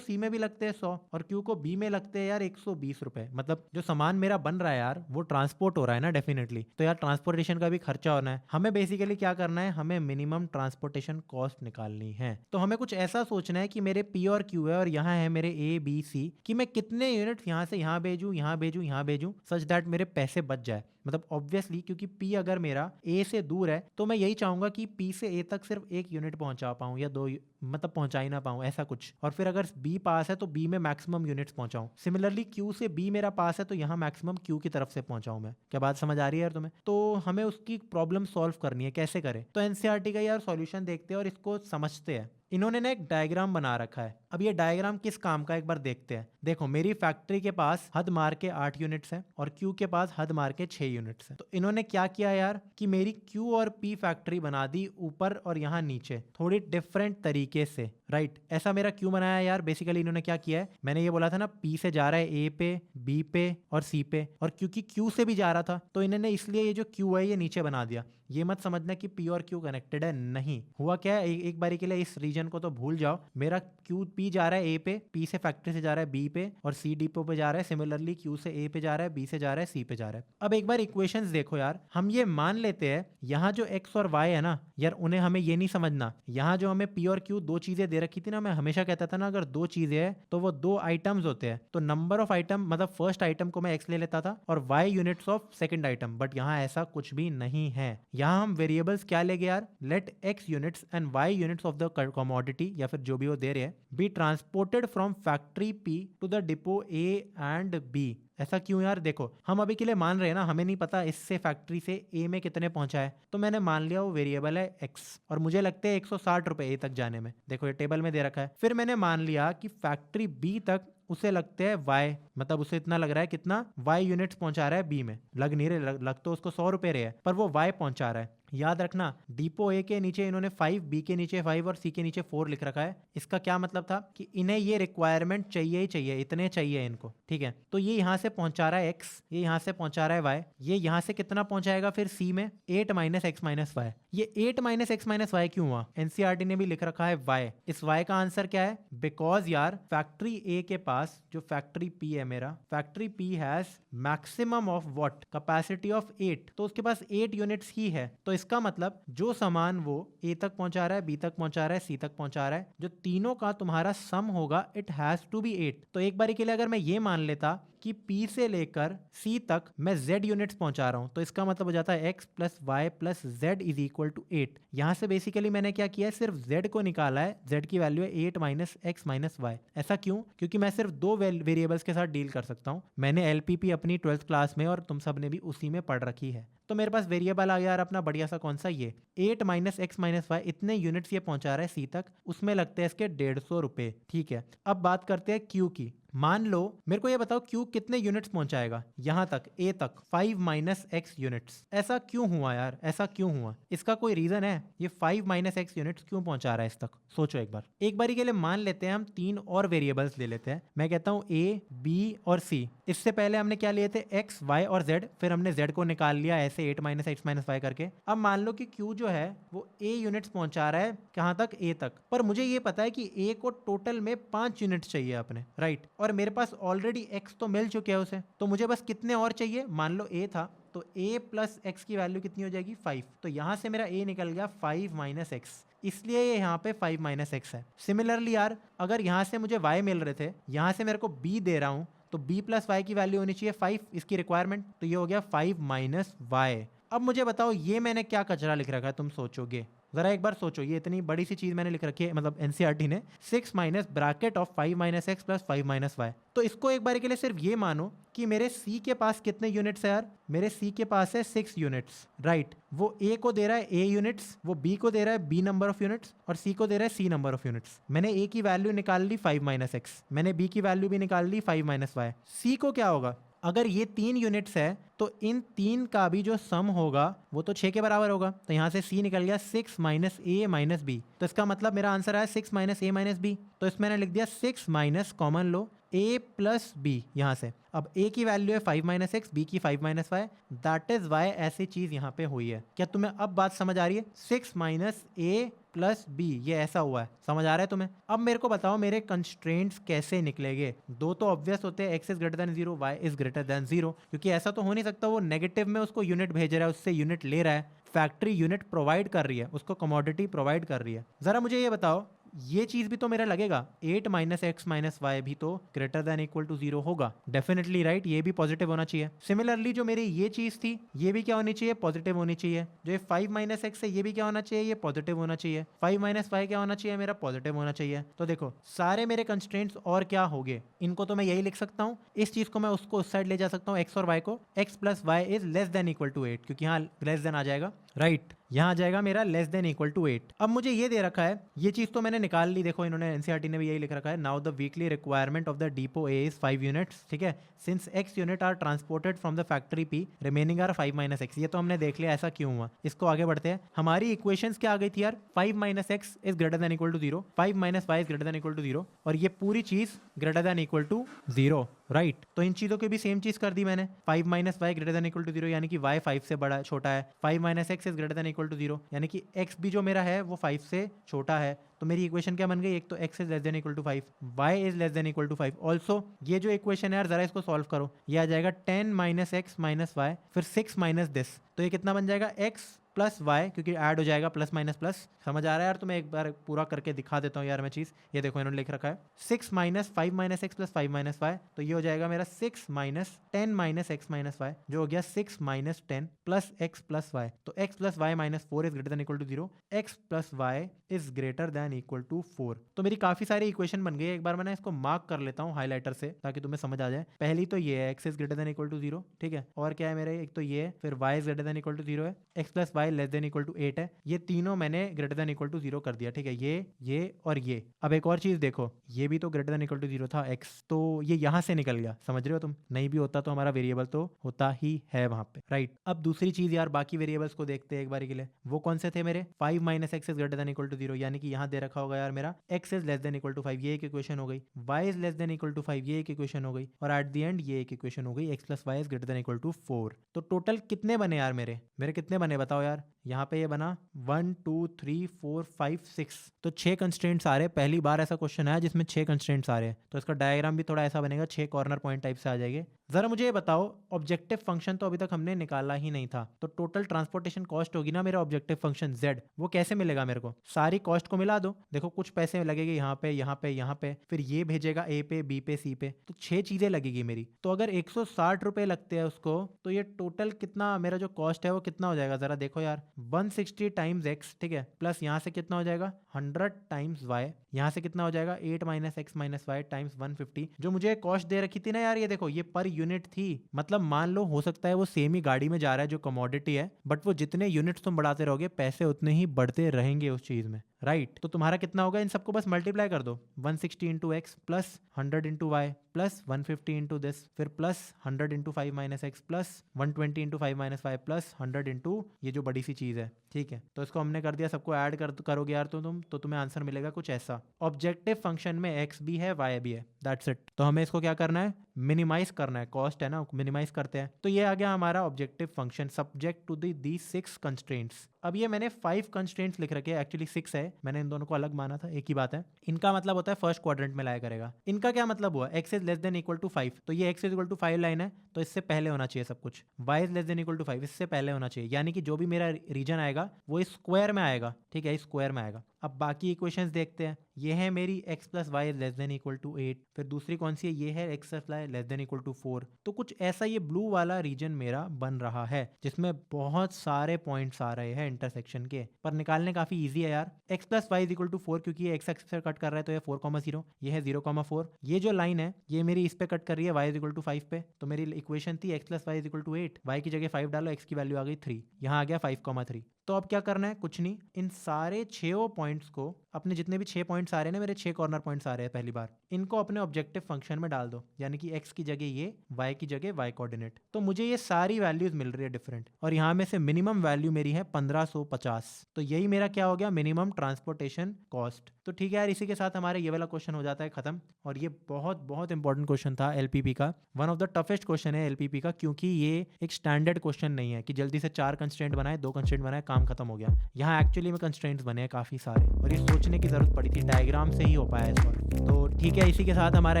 सी में भी लगते हैं 100 और क्यू को बी में लगते हैं यार 120 रुपए। मतलब जो सामान मेरा बन रहा है यार वो ट्रांसपोर्ट हो रहा है ना डेफिनेटली, तो यार ट्रांसपोर्टेशन का भी खर्चा होना है। हमें बेसिकली क्या करना है, हमें मिनिमम ट्रांसपोर्टेशन कॉस्ट निकालनी है। तो हमें कुछ ऐसा सोचना है कि मेरे पी और क्यू है और यहाँ है मेरे ए बी सी, कि मैं कितने यूनिट यहाँ से यहाँ भेजूं, यहाँ भेजूं, यहाँ भेजूं, सच दैट मेरे पैसे बच जाए। मतलब ऑब्वियसली क्योंकि पी अगर मेरा ए से दूर है तो मैं यही चाहूंगा कि पी से ए तक सिर्फ 1 यूनिट पहुंचा पाऊं या 2, मतलब पहुंचा ही ना पाऊं, ऐसा कुछ। और फिर अगर बी पास है तो बी में मैक्सिमम यूनिट्स पहुंचाऊं। सिमिलरली क्यू से बी मेरा पास है तो यहाँ मैक्सिमम क्यू की तरफ से पहुंचाऊं मैं। क्या बात समझ आ रही है यार तुम्हें? तो हमें उसकी प्रॉब्लम सॉल्व करनी है, कैसे करें? तो एनसीईआरटी का यार सॉल्यूशन देखते हैं और इसको समझते हैं। इन्होंने ना एक डायग्राम बना रखा है। अब ये डायग्राम किस काम का एक बार देखते हैं। देखो मेरी फैक्ट्री के पास हद मार के 8 यूनिट्स हैं और क्यू के पास हद मार के 6 यूनिट्स हैं। तो इन्होंने क्या किया यार कि मेरी क्यू और पी फैक्ट्री बना दी ऊपर और यहाँ नीचे थोड़ी डिफरेंट तरीके से, राइट। ऐसा मेरा क्यू बनाया यार। बेसिकली इन्होंने क्या किया है, मैंने ये बोला था ना पी से जा रहा है ए पे, बी पे और सी पे, और क्योंकि क्यू से भी जा रहा था तो इन्होंने इसलिए ये जो क्यू है ये नीचे बना दिया। ये मत समझना कि पी और क्यू कनेक्टेड है, नहीं। हुआ क्या है, एक बारी के लिए इस रीजन को तो भूल जाओ। मेरा क्यू पी जा रहा है ए पे, पी से फैक्ट्री से जा रहा है बी पे और सी डिपो पे जा रहा है। सिमिलरली क्यू से ए पे जा रहा है, बी से जा रहा है, सी पे जा रहा है। अब एक बार इक्वेशंस देखो यार, हम ये मान लेते हैं यहाँ जो एक्स और वाई है ना यार, उन्हें हमें ये नहीं समझना। यहाँ जो हमें पी और क्यू 2 चीजें दे रखी थी ना, मैं हमेशा कहता था ना अगर 2 चीजें हैं तो वो 2 आइटम्स होते हैं। तो नंबर ऑफ आइटम मतलब फर्स्ट आइटम को मैं एक्स ले लेता था और y units of second item, but यहाँ ऐसा कुछ भी नहीं है। यहाँ हम वेरिएबल्स क्या लेंगे यार, let x units and y units of the commodity या फिर जो भी वो दे रहे हैं be transported from factory P to the depot A and B. ऐसा क्यों यार? देखो हम अभी के लिए मान रहे हैं ना, हमें नहीं पता इससे फैक्ट्री से ए में कितने पहुंचा है, तो मैंने मान लिया वो वेरिएबल है एक्स और मुझे लगते हैं 160 रुपए ए तक जाने में। देखो ये टेबल में दे रखा है। फिर मैंने मान लिया कि फैक्ट्री बी तक उसे लगते हैं वाई, मतलब उसे इतना लग रहा है, कितना वाई यूनिट्स पहुंचा रहा है बी में। लग नहीं रहे, लग तो उसको 100 रुपए रहे हैं, पर वो वाई पहुंचा रहा है। याद रखना डिपो ए के नीचे इन्होंने 5, बी के नीचे 5 और सी के नीचे 4 लिख रखा है। इसका क्या मतलब था कि इन्हें ये रिक्वायरमेंट चाहिए ही चाहिए, इतने चाहिए इनको, ठीक है। तो ये यहाँ से पहुंचा रहा है एक्स, ये यहाँ से पहुंचा रहा है वाई, ये यहाँ से कितना पहुंचाएगा फिर सी में 8 माइनस एक्स माइनस वाई। ये 8 माइनस एक्स माइनस वाई क्यों हुआ? एनसीईआरटी ने भी लिख रखा है वाई। इस वाई का आंसर क्या है? बिकॉज यार फैक्ट्री ए के पास जो फैक्ट्री पी है मेरा, factory P has maximum of what, capacity of 8, तो उसके पास 8 यूनिट्स ही है। तो इसका मतलब जो सामान वो ए तक पहुंचा रहा है, बी तक पहुंचा रहा है, सी तक पहुंचा रहा है, जो तीनों का तुम्हारा सम होगा इट हैज टू बी 8। तो एक बारी के लिए अगर मैं ये मान लेता कि P से लेकर C तक मैं Z यूनिट्स पहुंचा रहा हूं, तो इसका मतलब हो जाता है x plus y plus z is equal to 8। यहां से बेसिकली मैंने क्या किया है, सिर्फ Z को निकाला है, Z की वैल्यू है 8 माइनस एक्स माइनस वाई। ऐसा क्यों? क्योंकि मैं सिर्फ दो वेरिएबल्स के साथ डील कर सकता हूं। मैंने LPP अपनी 12th क्लास में और तुम सब ने भी उसी में पढ़ रखी है। तो मेरे पास वेरिएबल आ गया यार अपना बढ़िया सा, कौन सा? ये 8 माइनस एक्स माइनस वाई। इतने यूनिट्स ये पहुंचा रहा है सी तक, उसमें लगते हैं इसके 150 रुपए। ठीक है, अब बात करते हैं क्यू की। मान लो मेरे को ये बताओ क्यू कितने यूनिट्स पहुंचाएगा यहां तक, ए तक? 5 माइनस एक्स यूनिट्स। ऐसा क्यों हुआ यार, ऐसा क्यों हुआ? इसका कोई रीजन है? ये 5 माइनस एक्स यूनिट्स क्यों पहुंचा रहा है इस तक? सोचो एक बार। एक बारी के लिए मान लेते हैं हम 3 और वेरिएबल्स ले लेते हैं। मैं कहता हूं ए, बी और सी। इससे पहले हमने क्या लिए थे? एक्स, वाई और जेड, फिर हमने जेड को निकाल लिया ऐसे 8 माइनस एक्स माइनस वाई करके। अब मान लो कि क्यू जो है वो ए यूनिट्स पहुंचा रहा है, कहां तक? ए तक। पर मुझे ये पता है कि ए को टोटल में 5 यूनिट्स चाहिए अपने, राइट? और मेरे पास ऑलरेडी एक्स तो मिल चुके हैं उसे, तो मुझे बस कितने और चाहिए? मान लो ए था, तो a प्लस एक्स की वैल्यू कितनी हो जाएगी? 5। तो यहां से मेरा a निकल गया 5 माइनस एक्स, इसलिए ये यहाँ पे 5 माइनस एक्स है। सिमिलरली यार, अगर यहाँ से मुझे y मिल रहे थे, यहाँ से मेरे को b दे रहा हूँ, तो b प्लस वाई की वैल्यू होनी चाहिए 5, इसकी रिक्वायरमेंट। तो ये हो गया 5 माइनस वाई। अब मुझे बताओ ये मैंने क्या कचरा लिख रखा है, तुम सोचोगे? जरा एक बार सोचो, ये इतनी बड़ी सी चीज मैंने लिख रखी है, मतलब एनसीईआरटी ने, 6 minus bracket of 5 minus x plus 5 minus y. तो इसको एक बार के लिए सिर्फ ये मानो कि मेरे सी के पास कितने यूनिट्स है यार? मेरे सी के पास है 6 यूनिट्स, राइट? वो ए को दे रहा है a यूनिट्स, वो बी को दे रहा है b नंबर ऑफ यूनिट्स, और सी को दे रहा है c नंबर ऑफ यूनिट्स। मैंने a की वैल्यू निकाल ली 5 माइनस एक्स, मैंने b की वैल्यू भी निकाल ली 5 माइनस वाई। सी को क्या होगा? अगर ये 3 यूनिट्स है तो इन 3 का भी जो सम होगा वो तो 6 के बराबर होगा। तो यहाँ से C निकल गया 6 माइनस ए माइनस बी। तो इसका मतलब मेरा आंसर आया 6 माइनस ए माइनस बी। तो इसमें मैंने लिख दिया 6 माइनस, कॉमन लो, a प्लस बी यहाँ से। अब a की वैल्यू है 5 माइनस एक्स, b की 5 minus y, that is y ऐसी चीज यहाँ पे हुई है। क्या तुम्हें अब बात समझ आ रही है? 6 माइनस ए प्लस बी, ये ऐसा हुआ है। समझ आ रहा है तुम्हें? अब मेरे को बताओ मेरे कंस्ट्रेंट्स कैसे निकलेंगे? दो तो ऑब्वियस होते हैं, x is greater than 0, y is greater than 0, क्योंकि ऐसा तो हो नहीं सकता वो नेगेटिव में उसको यूनिट भेज रहा है, उससे यूनिट ले रहा है, फैक्ट्री यूनिट प्रोवाइड कर रही है, उसको कमोडिटी प्रोवाइड कर रही है। जरा मुझे ये बताओ, ये चीज भी तो मेरा लगेगा 8 माइनस एक्स माइनस वाई भी तो ग्रेटर देन इक्वल टू 0 होगा, डेफिनेटली, राइट? ये भी पॉजिटिव होना चाहिए। सिमिलरली जो मेरी ये चीज थी, ये भी क्या होनी चाहिए? पॉजिटिव होनी चाहिए। जो ये 5 माइनस एक्स है, ये भी क्या होना चाहिए? ये पॉजिटिव होना चाहिए। 5 माइनस वाई क्या होना चाहिए? मेरा पॉजिटिव होना चाहिए। तो देखो सारे मेरे कंस्ट्रेंट्स और क्या हो गए, इनको तो मैं यही लिख सकता हूँ, इस चीज को मैं उसको उस साइड ले जा सकता हूँ, एक्स और वाई को। X plus y is less than equal to 8, क्योंकि यहाँ लेस देन आ जाएगा, राइट? यहाँ आ जाएगा मेरा लेस देन इक्वल टू 8। अब मुझे ये दे रखा है, ये चीज तो मैंने निकाल ली, देखो इन्होंने एनसीईआरटी ने भी यही लिख रखा है, now the weekly requirement of the depot A is 5 units, ठीक है? Since x unit are transported from the factory p, remaining are 5 minus x. ये तो हमने देख लिया ऐसा क्यों हुआ। इसको आगे बढ़ते हैं। हमारी इक्वेशंस क्या आ गई थी यार? 5 minus x is greater than equal to 0, 5 minus y is greater than equal to 0, और ये पूरी चीज greater than equal to 0, right? तो इन चीजों की भी सेम चीज कर दी मैंने। 5 minus y greater than equal to 0, यानी कि y 5 से बड़ा छोटा है। 5 minus x is greater than equal to 0, यानी कि x भी जो मेरा है वो 5 से छोटा है। तो मेरी इक्वेशन क्या बन गई? एक तो x is less than equal to 5, y is less than equal to 5। Also ये जो इक्वेशन है यार, जरा इसको सॉल्व करो। ये आ जाएगा 10 माइनस एक्स माइनस वाई, फिर 6 माइनस दिस। तो ये कितना बन जाएगा? x प्लस वाई, क्योंकि ऐड हो जाएगा प्लस माइनस प्लस। समझ आ रहा है यार? तो मैं एक बार पूरा करके दिखा देता हूँ यार मैं चीज। ये देखो इन्होंने लिख रखा है 6 minus 5 minus x plus 5 minus y, तो ये हो जाएगा मेरा 6 minus 10 minus x minus y, जो हो गया 6 minus 10 plus x plus y. तो x plus y minus 4 is greater than equal to 0, x plus y is greater than equal to 4। तो मेरी काफी सारी इक्वेशन बन गई है। एक बार मैं इसको मार्क कर लेता हूँ हाईलाइटर से, ताकि तुम्हें समझ आ जाए। पहली तो ये है x is greater than equal to 0, ठीक है? और क्या है मेरे? एक तो ये, फिर y is greater than equal to 0 है, x plus y less than equal to 8 है। ये तीनों मैंने ग्रेटर देन इक्वल टू 0 कर दिया, ठीक है? ये और ये। अब एक और चीज देखो, ये भी तो ग्रेटर देन इक्वल टू 0 था x, तो ये यहां से निकल गया। समझ रहे हो तुम? नहीं भी होता तो हमारा वेरिएबल तो होता ही है वहां पे, राइट? अब दूसरी चीज यार, बाकी वेरिएबल्स को देखते हैं एक बार के लिए। वो कौन से थे मेरे? 5 minus x is greater than equal to 0, यानी कि यहाँ दे रखा होगा यार मेरा x is less than equal to 5, ये एक इक्वेशन हो गई। y is less than equal to 5, ये एक इक्वेशन हो गई। और एट द एंड ये एक इक्वेशन हो गई, x plus y is greater than equal to 4। तो टोटल कितने बने यार मेरे? कितने बने बताओ यार? यहाँ पे ये बना 1 2 3 4 5 6, तो 6 कंस्ट्रेंट्स आ रहे। पहली बार ऐसा क्वेश्चन आया जिसमें 6 कंस्ट्रेंट्स आ रहे हैं। तो इसका डायग्राम भी थोड़ा ऐसा बनेगा, 6 कॉर्नर पॉइंट टाइप से आ जाएंगे। जरा मुझे ये बताओ, ऑब्जेक्टिव फंक्शन तो अभी तक हमने निकाला ही नहीं था, तो टोटल ट्रांसपोर्टेशन कॉस्ट होगी ना मेरा ऑब्जेक्टिव फंक्शन z, वो कैसे मिलेगा मेरे को? सारी कॉस्ट को मिला दो, देखो कुछ पैसे लगेंगे यहाँ पे यहाँ पे यहाँ पे, फिर ये भेजेगा ए पे बी पे सी पे, तो 6 चीजें लगेगी मेरी। तो अगर 160 रुपए लगते हैं उसको, तो ये टोटल कितना मेरा जो कॉस्ट है वो कितना हो जाएगा जरा देखो यार, 160 टाइम्स x, ठीक है, प्लस यहाँ से कितना हो जाएगा 100 टाइम्स y, यहाँ से कितना हो जाएगा 8 minus x minus y times 150। जो मुझे कॉस्ट दे रखी थी ना यार, ये देखो ये पर यूनिट थी, मतलब मान लो हो सकता है वो सेम ही गाड़ी में जा रहा है जो कमोडिटी है, बट वो जितने यूनिट्स तुम बढ़ाते रहोगे पैसे उतने ही बढ़ते रहेंगे उस चीज में, राइट। तो तुम्हारा कितना होगा, इन सबको बस मल्टीप्लाई कर दो, 160 into x plus 100 into y plus 150 into this, फिर plus 100 into 5 minus x plus 120 into 5 minus y plus 100 into ये जो बड़ी सी चीज है, ठीक है। तो इसको हमने कर दिया, सबको ऐड करोगे यार तो तुम्हें आंसर मिलेगा कुछ ऐसा। ऑब्जेक्टिव फंक्शन में एक्स भी है वाई भी है, दैट्स इट। तो हमें इसको क्या करना है, मिनिमाइज करना है, कॉस्ट है ना, मिनिमाइज करते हैं। तो ये आ गया हमारा objective function subject to the 6 constraints. अब ये मैंने 5 कंस्ट्रेंट्स लिख रखे हैं, एक्चुअली 6 है, मैंने इन दोनों को अलग माना था, एक ही बात है। इनका मतलब होता है फर्स्ट क्वाड्रेंट में लाया करेगा। इनका क्या मतलब हुआ, x is less than equal to 5, तो ये x is equal to 5 line है, तो इससे पहले होना चाहिए सब कुछ। y is less than equal to 5, इससे पहले होना चाहिए, यानी कि जो भी मेरा रीजन आएगा वो इस स्क्वायर में आएगा, ठीक है, इस स्क्वायर में आएगा। अब बाकी इक्वेशंस देखते हैं, ये है मेरी x plus y less than equal to 8, फिर दूसरी कौन सी है, ये है x plus y less than equal to 4। तो कुछ ऐसा ये ब्लू वाला रीजन मेरा बन रहा है जिसमें बहुत सारे पॉइंट्स आ रहे हैं इंटरसेक्शन के, पर निकालने काफी इजी है यार। x plus y is equal to 4, क्योंकि ये एक्स एक्सिस से कट कर रहा है, तो ये 4,0, ये है 0,4। ये जो लाइन है ये मेरी इस पे कट कर रही है y इज इक्वल टू 5 पे, तो मेरी इक्वेशन थी x plus y is equal to 8, y की जगह 5 डालो, x की वैल्यू आ गई 3, यहाँ आ गया 5,3। तो अब क्या करना है, कुछ नहीं, इन सारे 6 पॉइंट्स को, अपने जितने भी 6 पॉइंट्स आ रहे हैं ना, मेरे 6 कॉर्नर पॉइंट्स आ रहे हैं पहली बार, इनको अपने ऑब्जेक्टिव फंक्शन में डाल दो, यानी कि x की जगह ये, y की जगह y कोऑर्डिनेट। तो मुझे ये सारी वैल्यूज मिल रही है डिफरेंट, और यहाँ में से मिनिमम वैल्यू मेरी है 1550। तो यही मेरा क्या हो गया, मिनिमम ट्रांसपोर्टेशन कॉस्ट। तो ठीक है यार, इसी के साथ हमारे ये वाला क्वेश्चन हो जाता है खत्म। और ये बहुत बहुत इंपॉर्टेंट क्वेश्चन था एलपीपी का, one of the toughest question है एलपीपी का, क्योंकि ये एक स्टैंडर्ड क्वेश्चन नहीं है कि जल्दी से 4 कंस्ट्रेंट बनाए, 2 कंस्ट्रेंट बनाए, काम खत्म हो गया। यहाँ एक्चुअली में कंस्ट्रेंट्स बने हैं काफ़ी सारे, और ये सोचने की ज़रूरत पड़ी थी, डायग्राम से ही हो पाया इस बार। तो ठीक है, इसी के साथ हमारा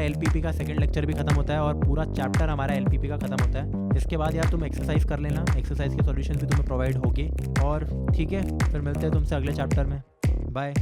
एलपीपी का सेकंड लेक्चर भी खत्म होता है, और पूरा चैप्टर हमारा एलपीपी का खत्म होता है। इसके बाद यार तुम एक्सरसाइज कर लेना, एक्सरसाइज के सॉल्यूशन भी तुम्हें प्रोवाइड होंगे। और ठीक है, फिर मिलते हैं तुमसे अगले चैप्टर में, बाय।